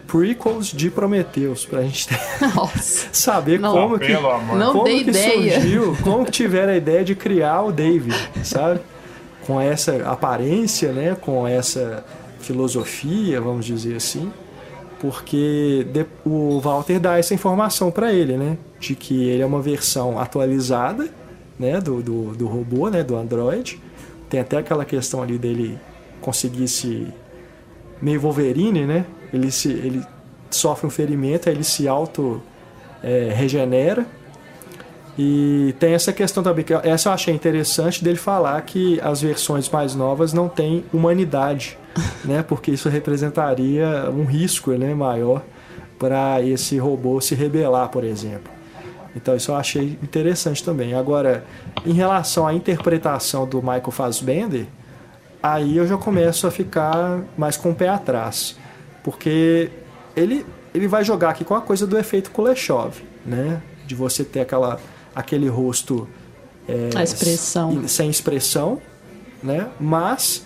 prequels de Prometheus, pra gente Nossa. saber Não. como que, Pelo amor. Não como dei que ideia. surgiu, como que tiveram a ideia de criar o David, sabe? Com essa aparência, né? Com essa filosofia, vamos dizer assim, porque o Walter dá essa informação para ele, né? De que ele é uma versão atualizada, né? Do robô, né? Do Android. Tem até aquela questão ali dele conseguir se... meio Wolverine, né? Ele sofre um ferimento, aí ele se regenera. E tem essa questão também, que essa eu achei interessante, dele falar que as versões mais novas não têm humanidade, né? Porque isso representaria um risco, né, maior para esse robô se rebelar, por exemplo. Então isso eu achei interessante também. Agora, em relação à interpretação do Michael Fassbender, aí eu já começo a ficar mais com o pé atrás. Porque ele vai jogar aqui com a coisa do efeito Kuleshov, né? De você ter aquele rosto A expressão. sem expressão, né? Mas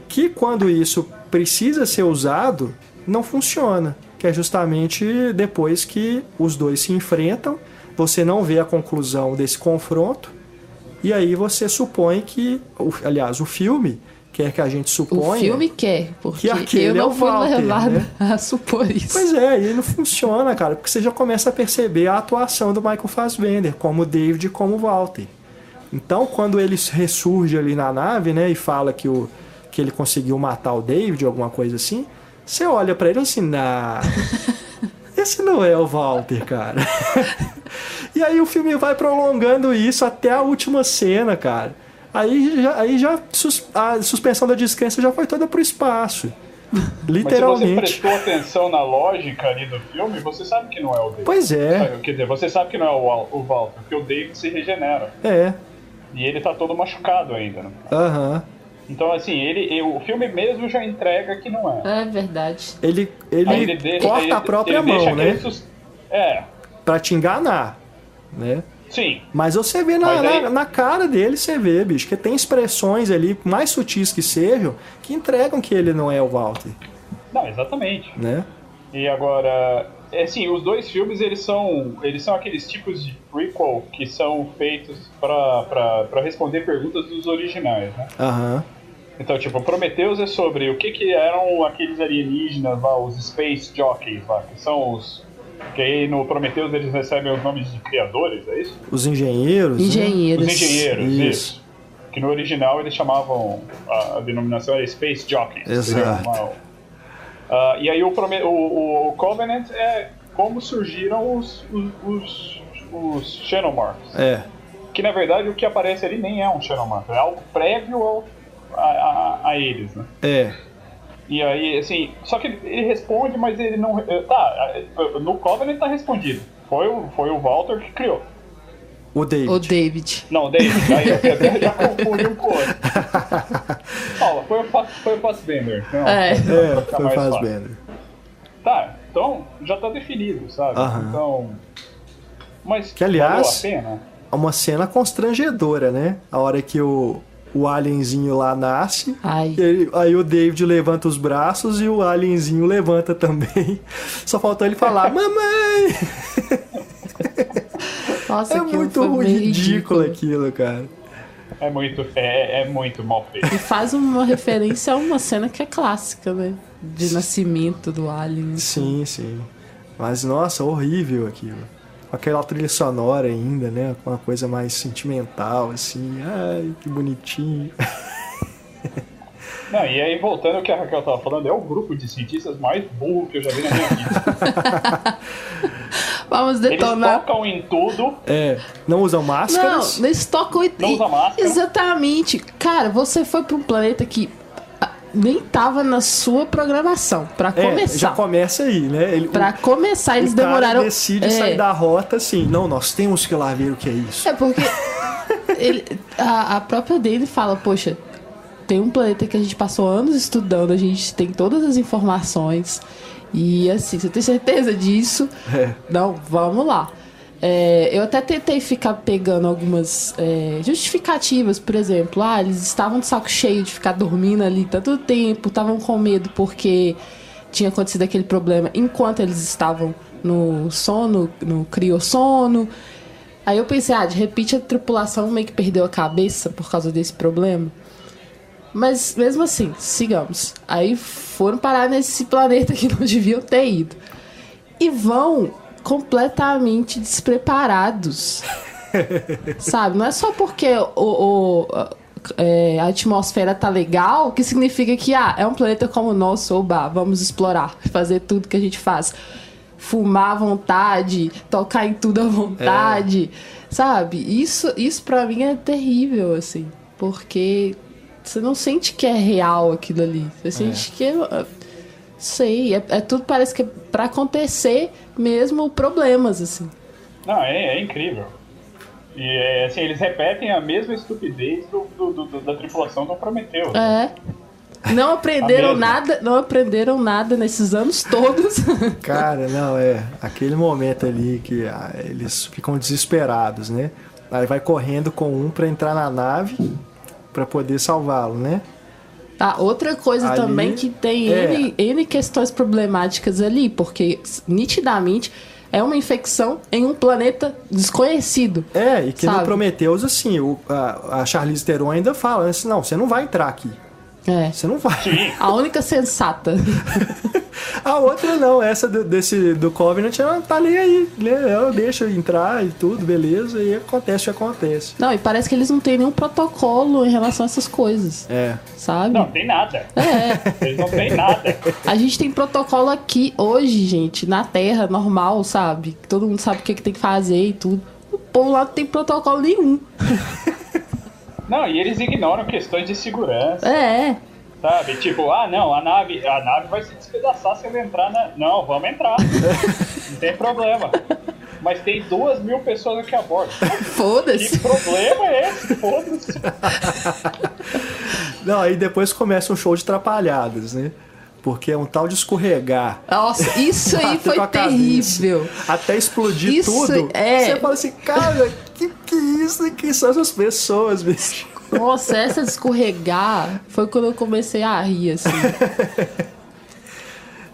que quando isso precisa ser usado, não funciona. Que é justamente depois que os dois se enfrentam, você não vê a conclusão desse confronto, e aí você supõe que... Aliás, o filme quer que a gente suponha... O filme quer, porque que aquele eu não é o fui Walter, levada né? a supor isso. Pois é, e não funciona, cara, porque você já começa a perceber a atuação do Michael Fassbender, como o David e como o Walter. Então, quando ele ressurge ali na nave, né, e fala que ele conseguiu matar o David, alguma coisa assim, você olha pra ele assim, esse não é o Walter, cara. E aí o filme vai prolongando isso até a última cena, cara. Aí já a suspensão da descrença já foi toda pro espaço. Literalmente. Mas se você prestou atenção na lógica ali do filme, você sabe que não é o David. Pois é. Quer dizer, você sabe que não é o Walter, porque o David se regenera. É. E ele tá todo machucado ainda, né? Aham. Então, assim, o filme mesmo já entrega que não é. É verdade. Ele Aí corta a própria ele deixa mão, né? Pra te enganar, né? Sim. Mas você vê na cara dele, você vê, bicho, que tem expressões ali, mais sutis que sejam, que entregam que ele não é o Walter, Não, exatamente. né? E agora, assim, os dois filmes, eles são aqueles tipos de prequel que são feitos pra responder perguntas dos originais, né? Aham. Então, tipo, Prometheus é sobre o que eram aqueles alienígenas lá, os Space Jockeys lá, que são os... Que aí no Prometheus eles recebem os nomes de criadores, é isso? Os engenheiros, né? Engenheiros. Os engenheiros, Isso. isso. Que no original eles chamavam, a denominação era Space Jockeys. Exato. E aí o Covenant é como surgiram os Xenomorphs. É. Que na verdade o que aparece ali nem é um Xenomorph, é algo prévio a eles, né? É. E aí, assim, só que ele responde, mas ele não... no Covenant tá respondido. Foi o Walter que criou. O David. O David. Não, o David, aí eu até já confundi um com o outro. Não, foi o Fassbender. Não, pra ficar Foi mais fácil. Fassbender. Tá, então já tá definido, sabe? Aham. Então... Mas Que, aliás, valeu a pena? é uma cena constrangedora, né? A hora que o alienzinho lá nasce, Ai. aí o David levanta os braços e o alienzinho levanta também. Só faltou ele falar, mamãe! Nossa, É aquilo muito foi meio ridículo aquilo, cara. É muito mal feito. E faz uma referência a uma cena que é clássica, né? De nascimento do Alien. Sim, sim. Mas, nossa, horrível aquilo. Com aquela trilha sonora ainda, né? Com uma coisa mais sentimental, assim. Ai, que bonitinho. Não, e aí, voltando ao que a Raquel tava falando, é o grupo de cientistas mais burro que eu já vi na minha vida. Vamos Eles detonar. tocam em tudo. Não usam máscaras? Não, eles tocam e... Não usa máscara. Exatamente. Cara, você foi pra um planeta que nem tava na sua programação, pra começar. Já começa aí, né? Pra começar, eles o cara demoraram... decide sair da rota assim. Não, nós temos que ir lá ver o que é isso. É porque a própria dele fala, poxa, tem um planeta que a gente passou anos estudando, a gente tem todas as informações e assim, você tem certeza disso? Não, vamos lá. Eu até tentei ficar pegando algumas justificativas, por exemplo. Eles estavam de saco cheio de ficar dormindo ali tanto tempo, estavam com medo porque tinha acontecido aquele problema enquanto eles estavam no sono, no criossono. Aí eu pensei, de repente a tripulação meio que perdeu a cabeça por causa desse problema. Mas mesmo assim, sigamos. Aí foram parar nesse planeta que não deviam ter ido. E vão completamente despreparados. Sabe? Não é só porque a atmosfera tá legal que significa que é um planeta como o nosso, oba, vamos explorar, fazer tudo que a gente faz. Fumar à vontade, tocar em tudo à vontade. Sabe? Isso pra mim é terrível, assim. Porque você não sente que é real aquilo ali. Você sente que sei, tudo parece que é pra acontecer mesmo problemas, assim. Não, é incrível. E assim, eles repetem a mesma estupidez da tripulação do Prometheus. Não aprenderam nada nesses anos todos. Cara, não, aquele momento ali que eles ficam desesperados, né? Aí vai correndo com um pra entrar na nave pra poder salvá-lo, né? Outra coisa ali, também que tem N questões problemáticas ali, porque nitidamente é uma infecção em um planeta desconhecido. E que no Prometheus, assim, a Charlize Theron ainda fala, assim, não, você não vai entrar aqui. Você não vai. A única sensata. A outra não, essa do Covenant, ela tá nem aí, né? Ela deixa entrar e tudo, beleza, e acontece o que acontece. Não, e parece que eles não têm nenhum protocolo em relação a essas coisas. Sabe? Não, tem nada. Eles não têm nada. A gente tem protocolo aqui hoje, gente, na Terra, normal, sabe? Todo mundo sabe o que tem que fazer e tudo. O povo lá não tem protocolo nenhum. Não, e eles ignoram questões de segurança. Sabe? Tipo, não, a nave vai se despedaçar se eu entrar na... Não, vamos entrar. Não tem problema. Mas tem 2.000 pessoas aqui a bordo. Foda-se. Que problema é esse? Foda-se. Não, aí depois começa um show de trapalhadas, né? Porque é um tal de escorregar. Nossa, isso aí foi terrível. Até explodir tudo. Você fala assim, cara, que é isso? Que são essas pessoas, bicho? Nossa, essa de escorregar foi quando eu comecei a rir, assim.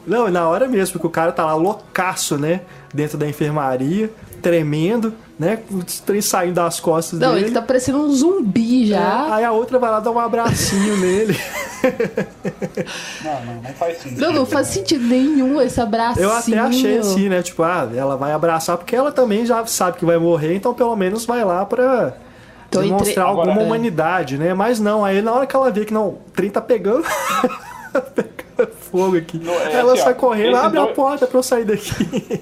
Não, na hora mesmo, porque o cara tá lá loucaço, né? Dentro da enfermaria, tremendo, né? Com o trem saindo das costas dele. Não, ele tá parecendo um zumbi já. Aí a outra vai lá dar um abracinho nele. Não faz sentido. Não faz sentido nenhum esse abracinho. Eu até achei assim, né? Tipo, ela vai abraçar porque ela também já sabe que vai morrer, então pelo menos vai lá pra demonstrar alguma humanidade, né? Mas não, aí na hora que ela vê que não, o trem tá pegando... fogo aqui. Ela sai correndo, abre a porta pra eu sair daqui.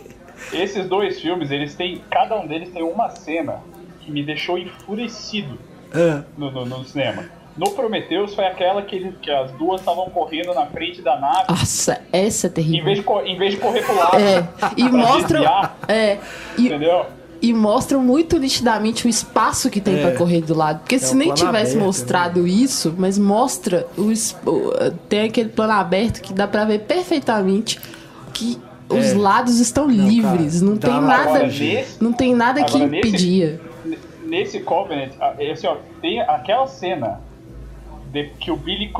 Esses dois filmes, cada um deles tem uma cena que me deixou enfurecido no cinema. No Prometheus foi aquela que as duas estavam correndo na frente da nave. Nossa, essa é terrível. Em vez de correr pro lado. E mostram. Entendeu? E mostram muito nitidamente o espaço que tem pra correr do lado. Porque se nem tivesse mostrado isso, mas mostra tem aquele plano aberto que dá pra ver perfeitamente que os lados estão livres. Cara, não tem nada que impedia. Nesse Covenant, assim, tem aquela cena que o Billy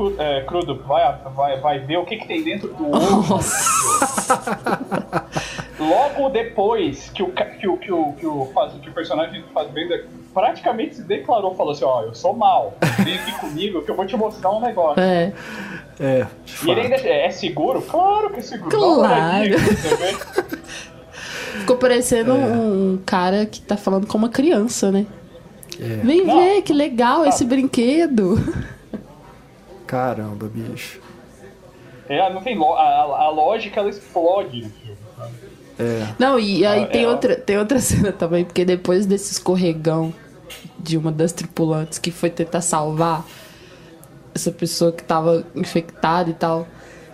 Crudup vai ver o que tem dentro do ovo. Logo depois que o personagem do Fassbender praticamente se declarou, falou assim, eu sou mal, vem aqui comigo que eu vou te mostrar um negócio. E ele ainda é seguro? Claro que é seguro. Claro. Ficou parecendo um cara que tá falando com uma criança, né? Vem ver, que legal esse brinquedo. Caramba, bicho. Não tem a lógica, ela explode no filme, sabe? Não, e aí tem outra cena também, porque depois desse escorregão de uma das tripulantes que foi tentar salvar essa pessoa que tava infectada e tal,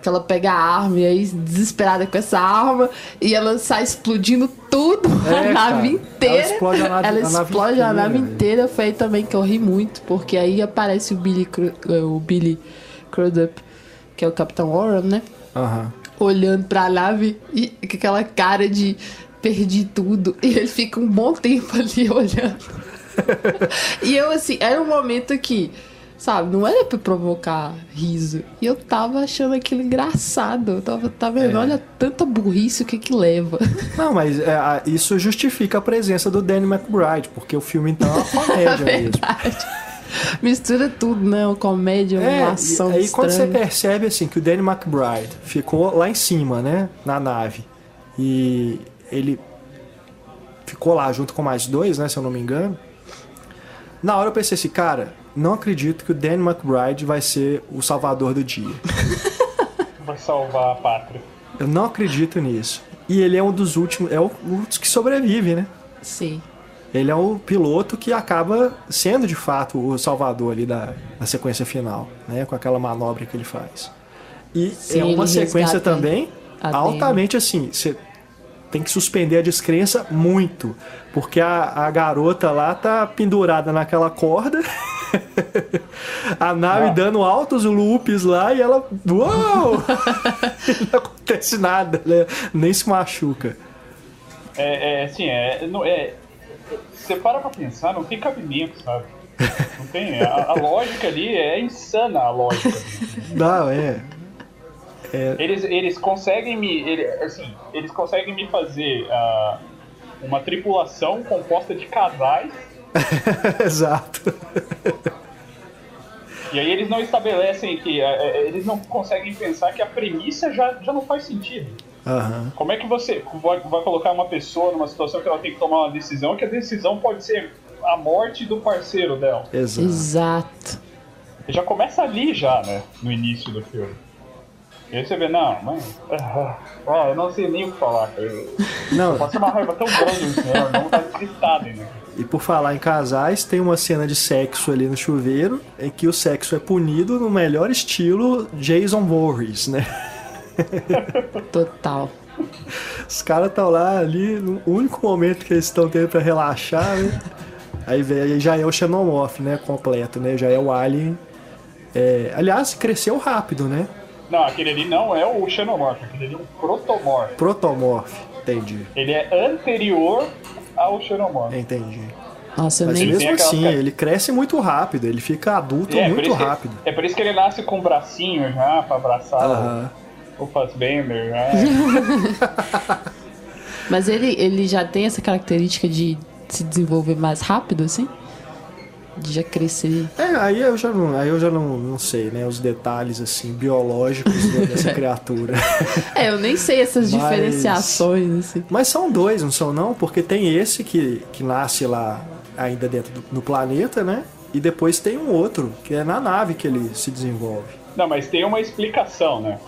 que ela pega a arma e aí desesperada com essa arma e ela sai explodindo tudo, a nave inteira. Ela explode a nave inteira. Foi aí também que eu ri muito, porque aí aparece o Billy Crudup, que é o Capitão Warren, né? Olhando pra nave e com aquela cara de perdi tudo. E ele fica um bom tempo ali olhando. E eu, assim, era um momento que, sabe, não era pra provocar riso. E eu tava achando aquilo engraçado. Eu tava vendo, olha, tanta burrice, o que leva. Não, mas isso justifica a presença do Danny McBride, porque o filme então é uma comédia mesmo. Mistura tudo, né? Uma comédia, uma ação. Aí quando você percebe assim que o Danny McBride ficou lá em cima, né? Na nave. E ele ficou lá junto com mais dois, né? Se eu não me engano. Na hora eu pensei assim, cara, não acredito que o Danny McBride vai ser o salvador do dia. Vai salvar a pátria. Eu não acredito nisso. E ele é um dos últimos, um dos que sobrevive, né? Sim. Ele é o piloto que acaba sendo, de fato, o salvador ali da sequência final, né? Com aquela manobra que ele faz. E Sim, é uma sequência também altamente assim, você tem que suspender a descrença muito, porque a garota lá tá pendurada naquela corda, a nave dando altos loops lá e ela... Uou! Não acontece nada, né? Nem se machuca. Você para pra pensar, não tem cabimento, sabe? Não tem. A lógica ali é insana, a lógica. Não, Eles conseguem eles conseguem me fazer uma tripulação composta de casais. Exato. E aí eles não estabelecem que... eles não conseguem pensar que a premissa já não faz sentido. Uhum. Como é que você vai colocar uma pessoa numa situação que ela tem que tomar uma decisão, que a decisão pode ser a morte do parceiro dela? Exato. Já começa ali já, né? No início do filme. E aí você vê, não, mas... eu não sei nem o que falar, cara. Não. Pode ser uma raiva tão grande no cinema, não tá gritado, né? E por falar em casais, tem uma cena de sexo ali no chuveiro, em que o sexo é punido no melhor estilo Jason Voorhees, né? Total. Os caras estão lá ali, no único momento que eles estão tendo pra relaxar, né? Aí já é o Xenomorph, né? Completo, né? Já é o Alien. Aliás, cresceu rápido, né? Não, aquele ali não é o Xenomorph, aquele ali é um Protomorph. Protomorph, entendi. Ele é anterior ao Xenomorph. Entendi. Nossa, eu Mas nem... mesmo assim, ele cresce muito rápido, ele fica adulto muito rápido. É por isso que ele nasce com um bracinho já, pra abraçar o Fassbender. Né? Mas ele já tem essa característica de se desenvolver mais rápido, assim? De já crescer. Aí eu já não sei, né? Os detalhes, assim, biológicos dessa criatura. Eu nem sei essas diferenciações, assim. Mas são dois, não são não? Porque tem esse que nasce lá ainda dentro do planeta, né? E depois tem um outro, que é na nave que ele se desenvolve. Não, mas tem uma explicação, né?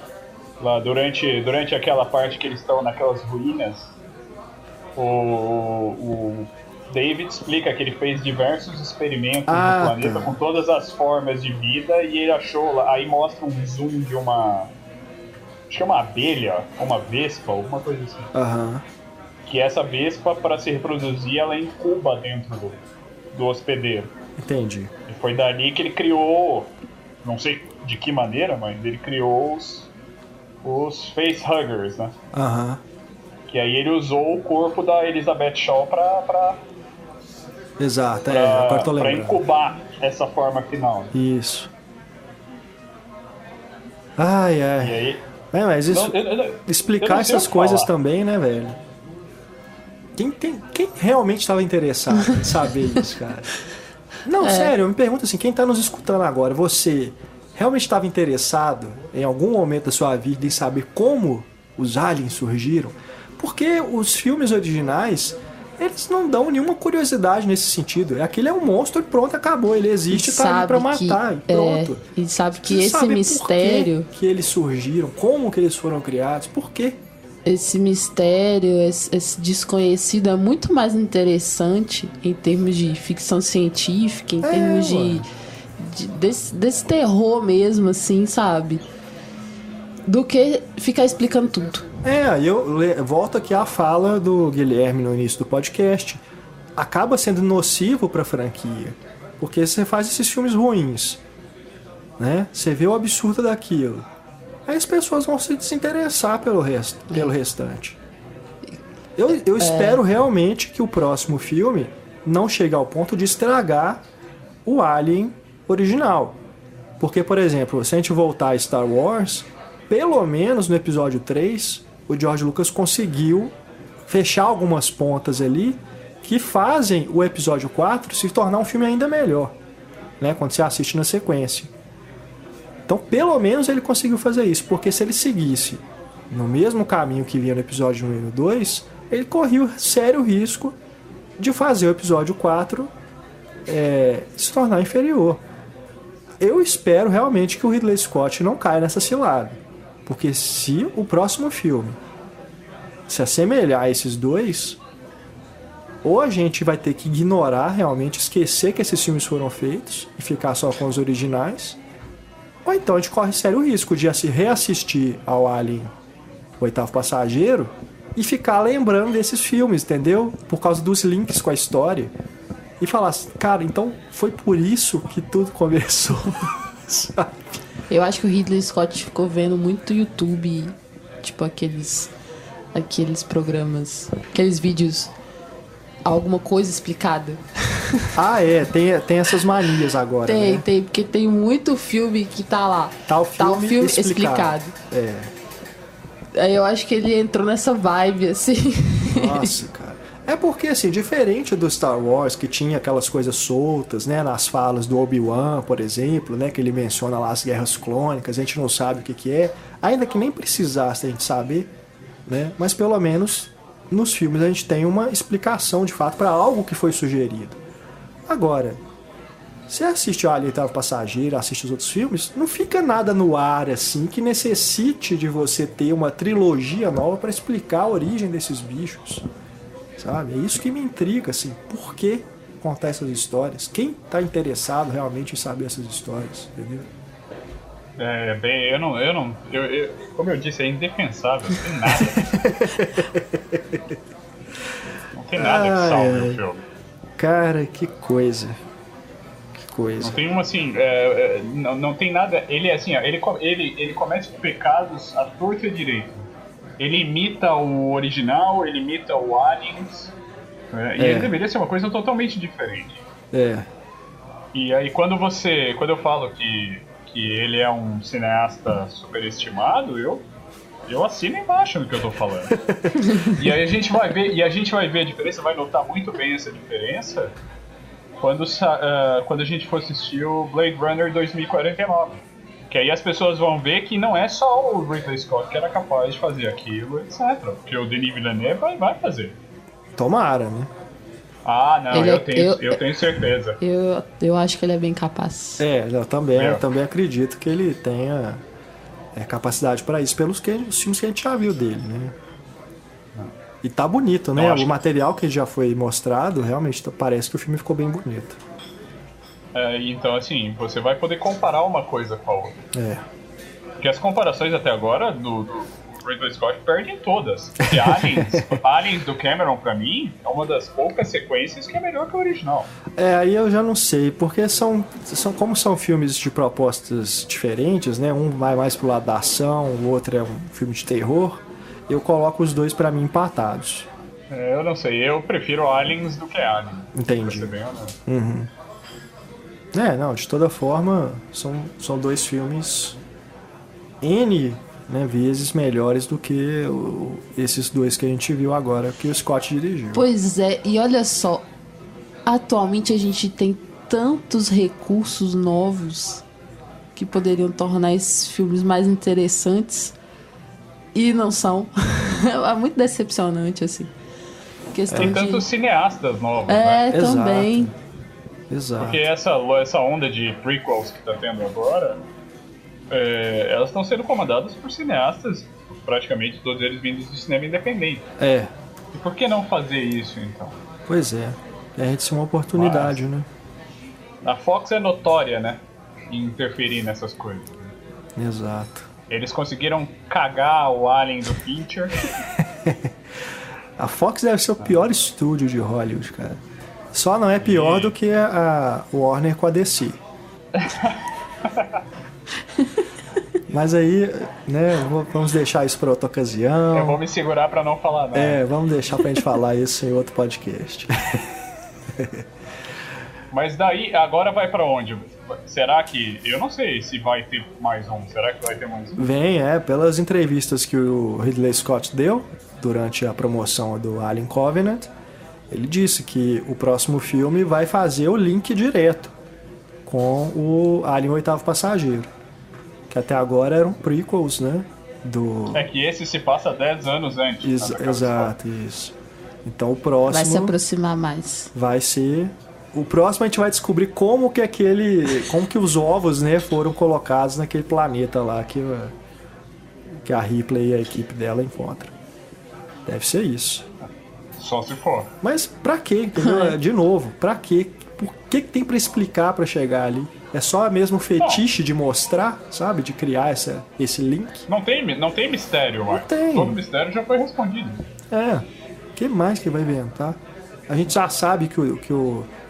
Lá durante aquela parte que eles estão naquelas ruínas, o David explica que ele fez diversos experimentos no planeta com todas as formas de vida e ele achou lá, aí mostra um zoom de uma... acho que é uma abelha, uma vespa, alguma coisa assim. Aham. Que essa vespa, para se reproduzir, ela incuba dentro do hospedeiro. Entendi. E foi dali que ele criou, não sei de que maneira, mas ele criou os facehuggers, né? Aham. Que aí ele usou o corpo da Elizabeth Shaw pra Exato, agora tô pra lembrando. incubar essa forma final. Isso. Ai. E aí... Mas isso, explicar essas coisas também, né, velho? Quem realmente estava interessado em saber isso, cara? Não, sério, eu me pergunto assim, quem tá nos escutando agora, você realmente estava interessado em algum momento da sua vida em saber como os aliens surgiram? Porque os filmes originais, eles não dão nenhuma curiosidade nesse sentido. Aquele é um monstro e pronto, acabou. Ele existe e tá ali pra matar, e pronto. E sabe que Você esse sabe mistério... por que eles surgiram, como que eles foram criados, por quê? Esse mistério, esse desconhecido é muito mais interessante em termos de ficção científica, em termos desse terror mesmo, assim, sabe? Do que ficar explicando tudo. Eu volto aqui à fala do Guilherme no início do podcast. Acaba sendo nocivo pra franquia, porque você faz esses filmes ruins, né? Você vê o absurdo daquilo. Aí as pessoas vão se desinteressar pelo restante. Eu espero realmente que o próximo filme não chegue ao ponto de estragar o Alien original. Porque, por exemplo, se a gente voltar a Star Wars, pelo menos no episódio 3, o George Lucas conseguiu fechar algumas pontas ali que fazem o episódio 4 se tornar um filme ainda melhor, né, quando você assiste na sequência. Então, pelo menos ele conseguiu fazer isso, porque se ele seguisse no mesmo caminho que vinha no episódio 1 e no 2, ele corria o sério risco de fazer o episódio 4 se tornar inferior. Eu espero realmente que o Ridley Scott não caia nessa cilada, porque se o próximo filme se assemelhar a esses dois, ou a gente vai ter que ignorar realmente, esquecer que esses filmes foram feitos e ficar só com os originais, ou então a gente corre sério risco de reassistir ao Alien, o Oitavo Passageiro, e ficar lembrando desses filmes, entendeu? Por causa dos links com a história. E falar assim, cara, então foi por isso que tudo começou, sabe? Eu acho que o Ridley Scott ficou vendo muito YouTube, tipo aqueles programas, aqueles vídeos, alguma coisa explicada. Ah, tem essas manias agora, Tem, né? porque tem muito filme que tá lá. Tal filme explicado. Aí eu acho que ele entrou nessa vibe, assim. Nossa, cara. É porque, assim, diferente do Star Wars, que tinha aquelas coisas soltas, né, nas falas do Obi-Wan, por exemplo, né, que ele menciona lá as guerras clônicas, a gente não sabe o que é, ainda que nem precisasse a gente saber, né, mas pelo menos nos filmes a gente tem uma explicação, de fato, para algo que foi sugerido. Agora, você assiste o Alien Oitavo Passageiro, assiste os outros filmes, não fica nada no ar, assim, que necessite de você ter uma trilogia nova para explicar a origem desses bichos. Sabe? É isso que me intriga, assim, por que contar essas histórias? Quem está interessado realmente em saber essas histórias, entendeu? Como eu disse, é indefensável, não tem nada. Não tem nada que salve o filme. Cara, que coisa. Que coisa. Não tem uma assim, não tem nada. Ele assim, ele comete pecados à torta e à direita. Ele imita o original, ele imita o Aliens, e ele deveria ser uma coisa totalmente diferente. E aí quando eu falo que ele é um cineasta superestimado, eu assino embaixo no que eu tô falando. E aí a gente vai ver a diferença, vai notar muito bem essa diferença quando a gente for assistir o Blade Runner 2049. Que aí as pessoas vão ver que não é só o Ridley Scott que era capaz de fazer aquilo, etc. Porque o Denis Villeneuve vai fazer. Tomara, né? Ah, não, eu tenho certeza. Eu acho que ele é bem capaz. Eu também acredito que ele tenha capacidade para isso, pelos filmes que a gente já viu dele, né? E tá bonito, né? O material que já foi mostrado, realmente parece que o filme ficou bem bonito. Então, assim, você vai poder comparar uma coisa com a outra. Porque as comparações até agora do Ridley Scott perdem todas. Porque Aliens do Cameron, pra mim, é uma das poucas sequências que é melhor que o original. Aí eu já não sei, porque como são filmes de propostas diferentes, né? Um vai mais pro lado da ação, o outro é um filme de terror. Eu coloco os dois pra mim empatados. Eu não sei, eu prefiro Aliens do que Alien. Entendi. Pra ser bem honesto. Uhum. Não, de toda forma, são dois filmes N, né, vezes melhores do que esses dois que a gente viu agora, que o Scott dirigiu. Pois é, e olha só, atualmente a gente tem tantos recursos novos que poderiam tornar esses filmes mais interessantes e não são. É muito decepcionante, assim. Tem tantos cineastas novos, né? Também. Exato. Porque essa onda de prequels que tá tendo agora, elas estão sendo comandadas por cineastas, praticamente todos eles vindos do cinema independente. E por que não fazer isso, então? Pois é. A gente tem uma oportunidade, né? A Fox é notória, né? Em interferir nessas coisas. Exato. Eles conseguiram cagar o Alien do Fincher. A Fox deve ser o pior estúdio de Hollywood, cara. Só não é pior do que a Warner com a DC. Mas aí, né, vamos deixar isso para outra ocasião. Eu vou me segurar pra não falar nada. Vamos deixar pra gente falar isso em outro podcast. Mas daí, agora vai pra onde? Será que... Eu não sei se vai ter mais um. Será que vai ter mais um? Vem, pelas entrevistas que o Ridley Scott deu durante a promoção do Alien Covenant, ele disse que o próximo filme vai fazer o link direto com o Alien Oitavo Passageiro. Que até agora eram prequels, né? É que esse se passa 10 anos antes. Exato, isso. Então o próximo... Vai se aproximar mais. Vai ser... O próximo a gente vai descobrir como que os ovos, né, foram colocados naquele planeta lá que a Ripley e a equipe dela encontram. Deve ser isso. Só se for. Mas pra quê? Entendeu? De novo, pra quê? Por que tem pra explicar pra chegar ali? É só mesmo o fetiche de mostrar, sabe? De criar esse link? Não tem mistério, Marcos. Não tem. Todo mistério já foi respondido. O que mais que vai inventar? A gente já sabe que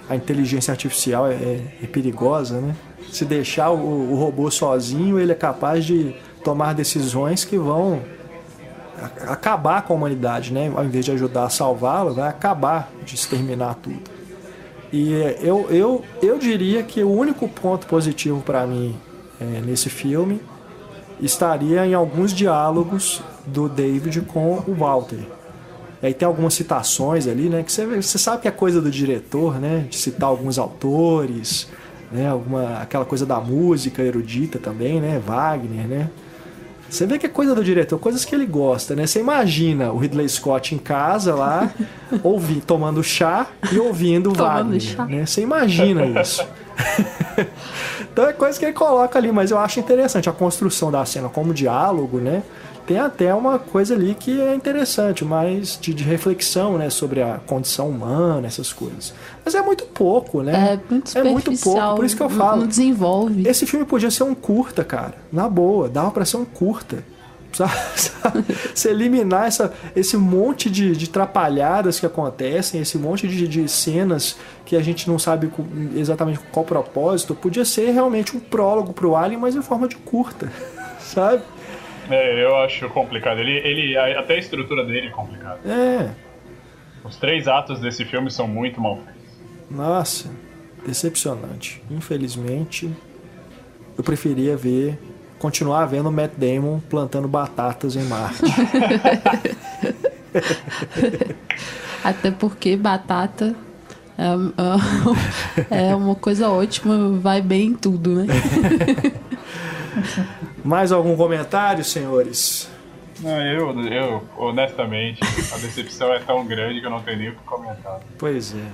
a inteligência artificial é perigosa, né? Se deixar o robô sozinho, ele é capaz de tomar decisões que vão acabar com a humanidade, né? Ao invés de ajudar a salvá-la, vai acabar de exterminar tudo. E eu diria que o único ponto positivo para mim nesse filme estaria em alguns diálogos do David com o Walter. E aí tem algumas citações ali, né? Que você sabe que é coisa do diretor, né? De citar alguns autores, né? Aquela coisa da música erudita também, né? Wagner, né? Você vê que é coisa do diretor, coisas que ele gosta, né? Você imagina o Ridley Scott em casa lá, tomando chá e ouvindo Wagner, chá. Né? Você imagina isso. Então é coisa que ele coloca ali, mas eu acho interessante a construção da cena como diálogo, né? Tem até uma coisa ali que é interessante, mas de reflexão, né, sobre a condição humana, essas coisas. Mas é muito pouco, né? É muito pouco, por isso que eu falo. Não desenvolve. Esse filme podia ser um curta, cara. Na boa, dava pra ser um curta. Sabe? Se eliminar esse monte de trapalhadas que acontecem, esse monte de cenas que a gente não sabe exatamente qual propósito, podia ser realmente um prólogo pro Alien, mas em forma de curta, sabe? Eu acho complicado. Até a estrutura dele é complicada. Os 3 atos desse filme são muito mal feitos. Nossa, decepcionante. Infelizmente, eu preferia continuar vendo o Matt Damon plantando batatas em Marte. Até porque batata é uma coisa ótima, vai bem em tudo, né? Mais algum comentário, senhores? Não, eu honestamente, a decepção é tão grande que eu não tenho nem o que comentar. Pois é.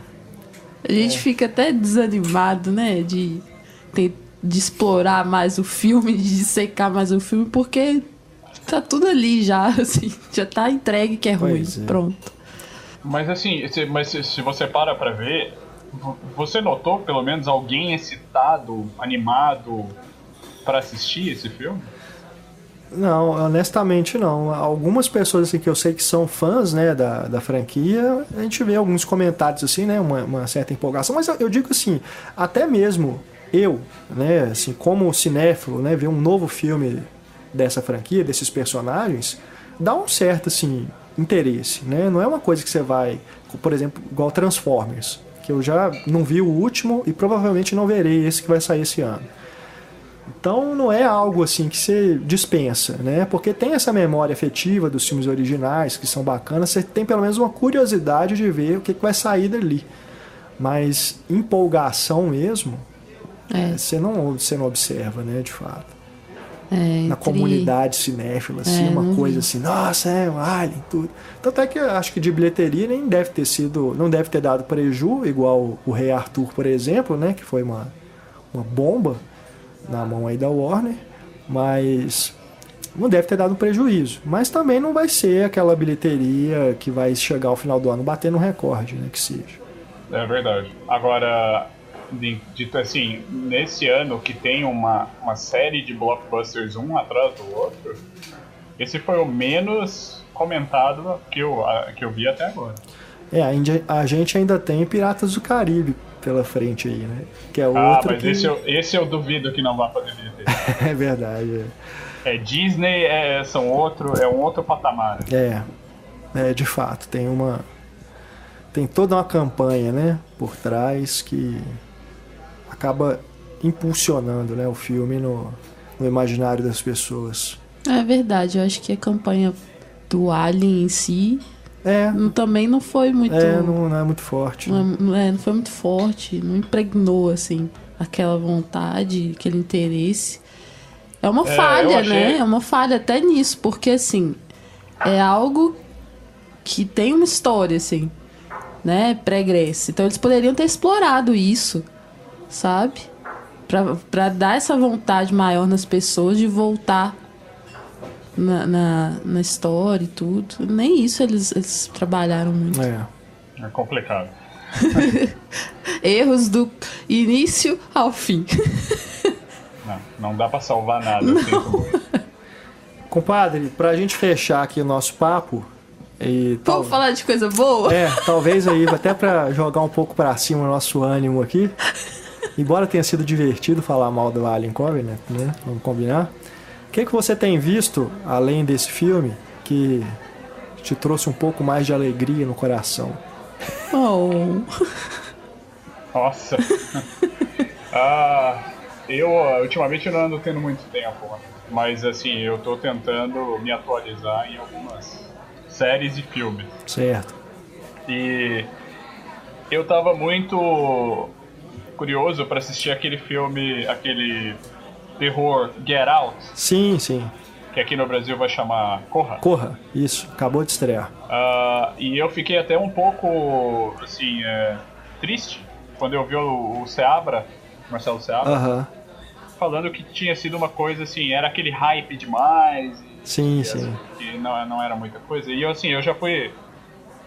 A gente fica até desanimado, né? De explorar mais o filme, de dissecar mais o filme, porque tá tudo ali já, assim, já tá entregue que é ruim. Pronto. Mas assim, se você para pra ver, você notou pelo menos alguém excitado, animado pra assistir esse filme? Não, honestamente não. Algumas pessoas assim, que eu sei que são fãs, né, da franquia, a gente vê alguns comentários assim, né, uma certa empolgação, mas eu digo assim, até mesmo eu, né, assim, como cinéfilo, né, ver um novo filme dessa franquia, desses personagens, dá um certo assim interesse, né? Não é uma coisa que você vai, por exemplo, igual Transformers, que eu já não vi o último e provavelmente não verei esse que vai sair esse ano. Então não é algo assim que você dispensa, né? Porque tem essa memória afetiva dos filmes originais que são bacanas, você tem pelo menos uma curiosidade de ver o que vai sair dali. Mas empolgação mesmo, você não observa, né, de fato. Na comunidade cinéfila, assim, uma coisa assim, nossa, um Alien, tudo. Tanto é que eu acho que de bilheteria nem deve ter sido, não deve ter dado preju, igual o Rei Arthur, por exemplo, né, que foi uma bomba na mão aí da Warner, mas não deve ter dado prejuízo. Mas também não vai ser aquela bilheteria que vai chegar ao final do ano batendo um recorde, né, que seja. É verdade. Agora, dito assim, nesse ano que tem uma série de blockbusters um atrás do outro, esse foi o menos comentado que eu vi até agora. A gente ainda tem Piratas do Caribe pela frente aí, né? Que é outro mas esse eu duvido que não vá fazer bilheteria. É verdade. Disney é um outro patamar. De fato, tem toda uma campanha, né, por trás que acaba impulsionando, né, o filme no imaginário das pessoas. É verdade, eu acho que a campanha do Alien em si também não foi muito... não é muito forte. Não foi muito forte, não impregnou, assim, aquela vontade, aquele interesse. É uma falha, né? É uma falha até nisso, porque, assim, é algo que tem uma história, assim, né, pregressa. Então eles poderiam ter explorado isso, sabe? Pra dar essa vontade maior nas pessoas de voltar na história e tudo. Nem isso eles trabalharam muito. É complicado. Erros do início ao fim. Não dá pra salvar nada. Compadre, pra gente fechar aqui o nosso papo... Vamos falar de coisa boa? Talvez aí, até pra jogar um pouco pra cima o nosso ânimo aqui. Embora tenha sido divertido falar mal do Alien Covenant, né? Vamos combinar. O que você tem visto, além desse filme, que te trouxe um pouco mais de alegria no coração? Nossa. Ultimamente eu não ando tendo muito tempo, mas assim, eu tô tentando me atualizar em algumas séries e filmes. Certo. E eu tava muito curioso pra assistir aquele filme, aquele terror Get Out. Sim. Que aqui no Brasil vai chamar Corra. Corra, isso, acabou de estrear. E eu fiquei até um pouco, assim, triste quando eu vi o Seabra, Marcelo Seabra, falando que tinha sido uma coisa, assim, era aquele hype demais. Sim. Que não era muita coisa. E assim, eu já fui...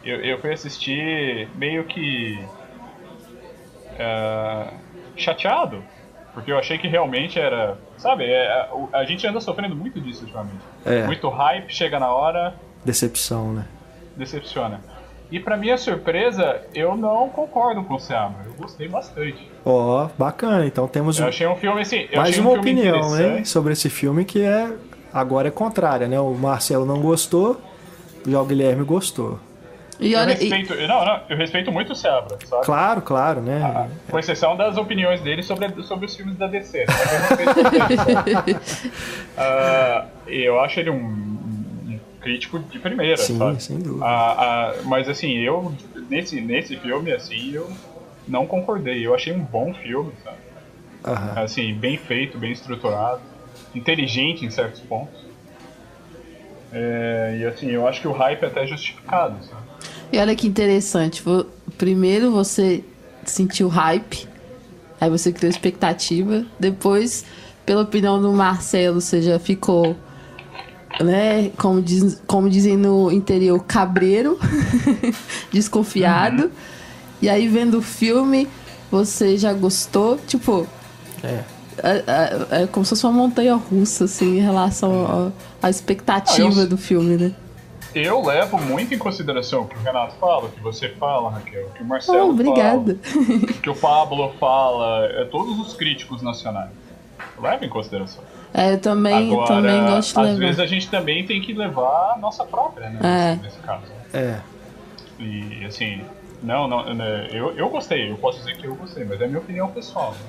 Eu fui assistir meio que... chateado. Porque eu achei que realmente era... Sabe, a gente anda sofrendo muito disso ultimamente. Muito hype, chega na hora... Decepção, né? Decepciona. E pra minha surpresa, eu não concordo com o Seabra. Eu gostei bastante. Bacana. Então temos... Eu achei um filme assim... mais uma opinião, né, sobre esse filme que agora é contrária, né? O Marcelo não gostou, já o Guilherme gostou. Eu respeito muito o Seabra, sabe? Claro, né? Com exceção das opiniões dele sobre os filmes da DC. Eu acho ele um crítico de primeira, sabe? Sem dúvida. Mas assim, eu nesse filme, assim, eu não concordei. Eu achei um bom filme, sabe? Assim, bem feito, bem estruturado, inteligente em certos pontos. E assim, eu acho que o hype é até justificado, sabe? E olha que interessante, primeiro você sentiu hype, aí você criou expectativa, depois, pela opinião do Marcelo, você já ficou, né, como dizem no interior, cabreiro, desconfiado, e aí vendo o filme, você já gostou, tipo... É como se fosse uma montanha russa, assim, em relação à expectativa do filme, né? Eu levo muito em consideração o que o Renato fala, o que você fala, Raquel, o que o Marcelo obrigada. fala, o que o Pablo fala, todos os críticos nacionais. Eu levo em consideração. Eu também gosto de levar. Às vezes a gente também tem que levar a nossa própria, né, nesse caso. E assim, eu gostei, eu posso dizer que eu gostei, mas é a minha opinião pessoal. Né?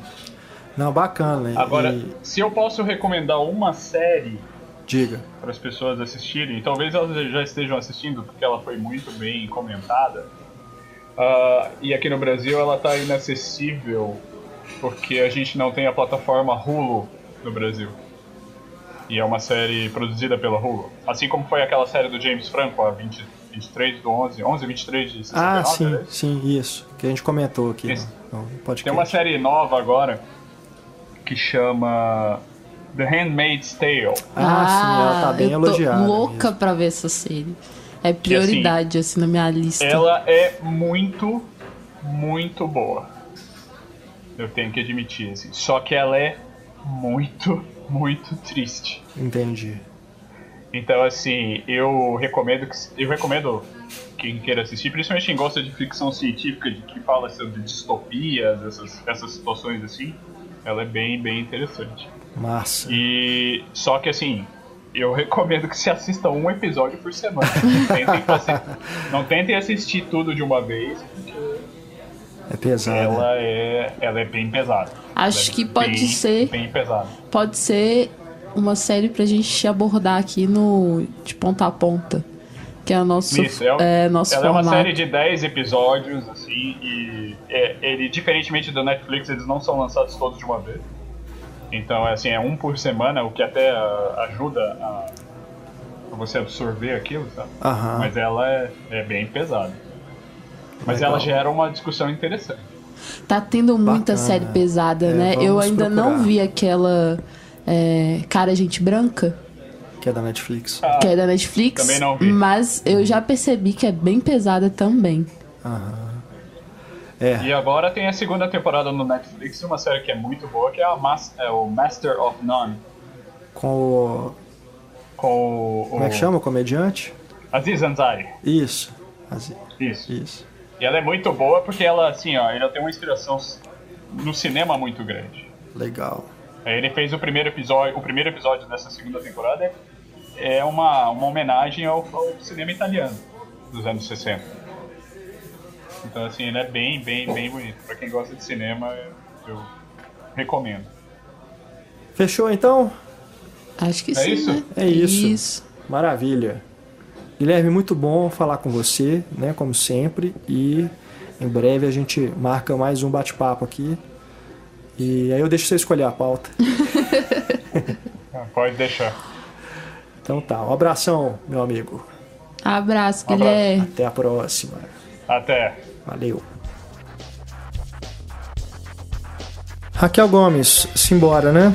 Não, bacana. Agora, se eu posso recomendar uma série... Diga. Para as pessoas assistirem, talvez elas já estejam assistindo porque ela foi muito bem comentada, e aqui no Brasil ela está inacessível porque a gente não tem a plataforma Hulu no Brasil, e é uma série produzida pela Hulu, assim como foi aquela série do James Franco, a 23 do 23 de 69. Sim, isso, que a gente comentou aqui no podcast. Tem uma série nova agora que chama The Handmaid's Tale. Sim, ela tá bem elogiada. Eu tô louca mesmo pra ver essa série. É prioridade, assim, na minha lista. Ela é muito, muito boa. Eu tenho que admitir, assim. Só que ela é muito, muito triste. Entendi. Então, assim, eu recomendo quem queira assistir, principalmente quem gosta de ficção científica, de que fala sobre distopias, essas situações assim. Ela é bem, bem interessante. Massa. Só que assim, eu recomendo que se assista um episódio por semana. Não tentem assistir tudo de uma vez, porque É pesado. ela é bem pesada. Acho que pode ser. Bem pesada. Pode ser uma série pra gente abordar aqui no De Ponta a Ponta. Que é o nosso, Isso, nosso ela formato. é uma série de 10 episódios, assim, e ele, diferentemente do Netflix, eles não são lançados todos de uma vez. Então, assim, é um por semana, o que até ajuda a você absorver aquilo, sabe? Aham. Mas ela é bem pesada. Mas Legal. ela gera uma discussão interessante. Tá tendo muita Bacana. série pesada, né? vamos Eu ainda procurar. não vi aquela Cara Gente Branca, Que é da Netflix. que é da Netflix. também não vi. Mas eu já percebi que é bem pesada também. E agora tem a segunda temporada no Netflix, uma série que é muito boa, que é o Master of None. Com o... Com o... Como é que chama o comediante? Aziz Ansari. Isso. Isso. Isso. E ela é muito boa porque ela, assim, ó, ela tem uma inspiração no cinema muito grande. Legal. Ele fez o primeiro episódio dessa segunda temporada é uma homenagem ao cinema italiano dos anos 60. Então, assim, ele é bem bonito. Pra quem gosta de cinema, eu recomendo. Fechou, então? Acho que É sim, isso? né? É isso. Maravilha. Guilherme, muito bom falar com você, né? Como sempre. E em breve a gente marca mais um bate-papo aqui. E aí eu deixo você escolher a pauta. Pode deixar. Então tá. Um abração, meu amigo. Abraço, Um abraço. Guilherme. Até a próxima. Até. Valeu. Raquel Gomes, simbora, né?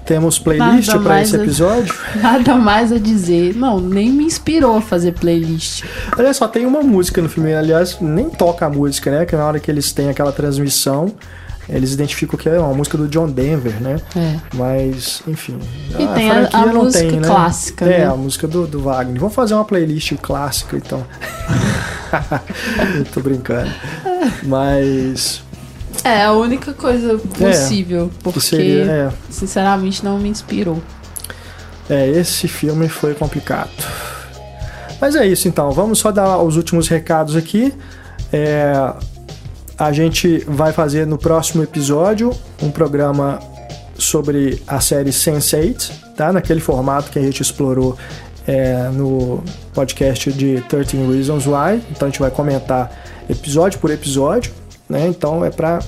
Temos playlist Nada para mais esse a- episódio. Nada mais a dizer. Não, nem me inspirou a fazer playlist. Olha só, tem uma música no filme, aliás, nem toca a música, né? Que na hora que eles têm aquela transmissão, eles identificam que é uma música do John Denver, né? É. Mas, enfim. E tem a franquia não música tem, né? clássica, É, né? a música do Wagner. Vamos fazer uma playlist clássica, então. Eu tô brincando. Mas, É a única coisa possível. que Porque, seria... sinceramente, não me inspirou. Esse filme foi complicado. Mas é isso, então. Vamos só dar os últimos recados aqui. A gente vai fazer no próximo episódio um programa sobre a série Sense8, tá? Naquele formato que a gente explorou no podcast de 13 Reasons Why. Então a gente vai comentar episódio por episódio, né? Então é para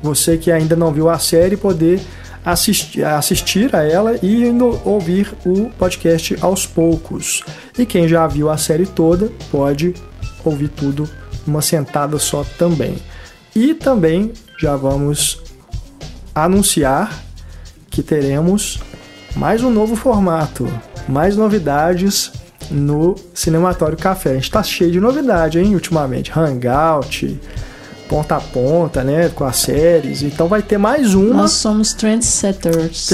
você que ainda não viu a série poder assistir a ela e ouvir o podcast aos poucos. E quem já viu a série toda pode ouvir tudo numa sentada só também. E também já vamos anunciar que teremos mais um novo formato, mais novidades no Cinematório Café. A gente tá cheio de novidade, hein, ultimamente. Hangout, ponta a ponta, né, com as séries. Então vai ter mais uma. Nós somos trendsetters.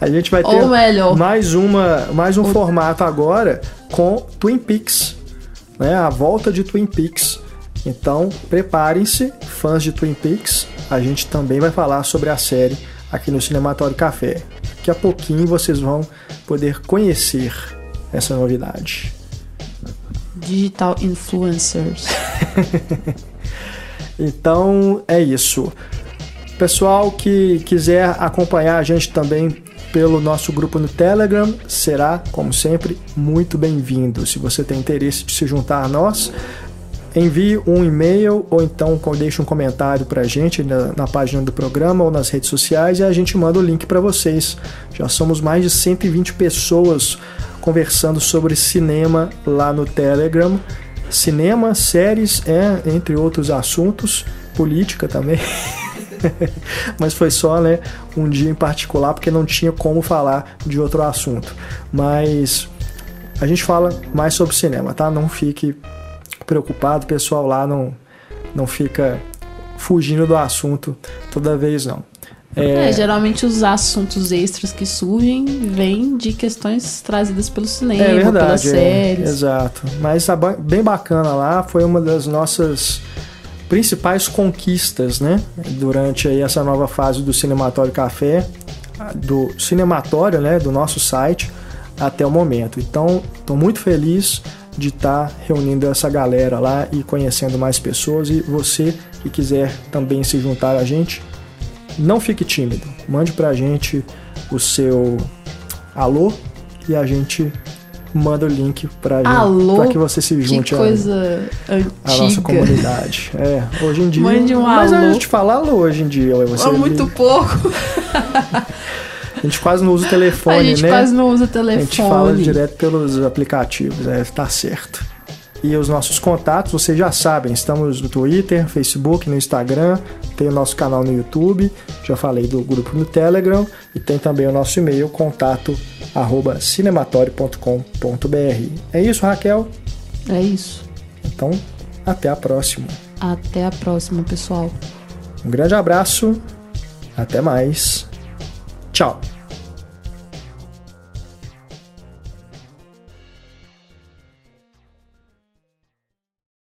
A gente vai ter Ou melhor. mais um formato agora com Twin Peaks, né? A volta de Twin Peaks. Então, preparem-se, fãs de Twin Peaks. A gente também vai falar sobre a série aqui no Cinematório Café. Daqui a pouquinho vocês vão poder conhecer essa novidade. Digital influencers. Então, é isso. Pessoal que quiser acompanhar a gente também pelo nosso grupo no Telegram, será, como sempre, muito bem-vindo. Se você tem interesse de se juntar a nós, envie um e-mail ou então deixe um comentário pra gente na página do programa ou nas redes sociais e a gente manda o link para vocês. Já somos mais de 120 pessoas conversando sobre cinema lá no Telegram. Cinema, séries, entre outros assuntos, política também. Mas foi só, né, um dia em particular porque não tinha como falar de outro assunto. Mas a gente fala mais sobre cinema, tá? Não fique preocupado, o pessoal lá não fica fugindo do assunto toda vez, não. Geralmente os assuntos extras que surgem vêm de questões trazidas pelo cinema, É verdade, pelas séries. exato. Mas tá bem bacana lá, foi uma das nossas principais conquistas, né? Durante aí essa nova fase do Cinematório Café, do Cinematório, né, do nosso site até o momento. Então, estou muito feliz de estar reunindo essa galera lá e conhecendo mais pessoas. E você que quiser também se juntar a gente, não fique tímido. Mande pra gente o seu alô e a gente manda o link pra que você se junte que coisa à nossa comunidade. Hoje em dia. Mande um mas alô. a gente fala alô hoje em dia. É muito pouco. A gente quase não usa o telefone, né? A gente quase não usa o telefone. A gente fala direto pelos aplicativos, tá certo. E os nossos contatos, vocês já sabem, estamos no Twitter, Facebook, no Instagram, tem o nosso canal no YouTube, já falei do grupo no Telegram, e tem também o nosso e-mail, contato@cinematório.com.br. É isso, Raquel? É isso. Então, até a próxima. Até a próxima, pessoal. Um grande abraço, até mais. Tchau.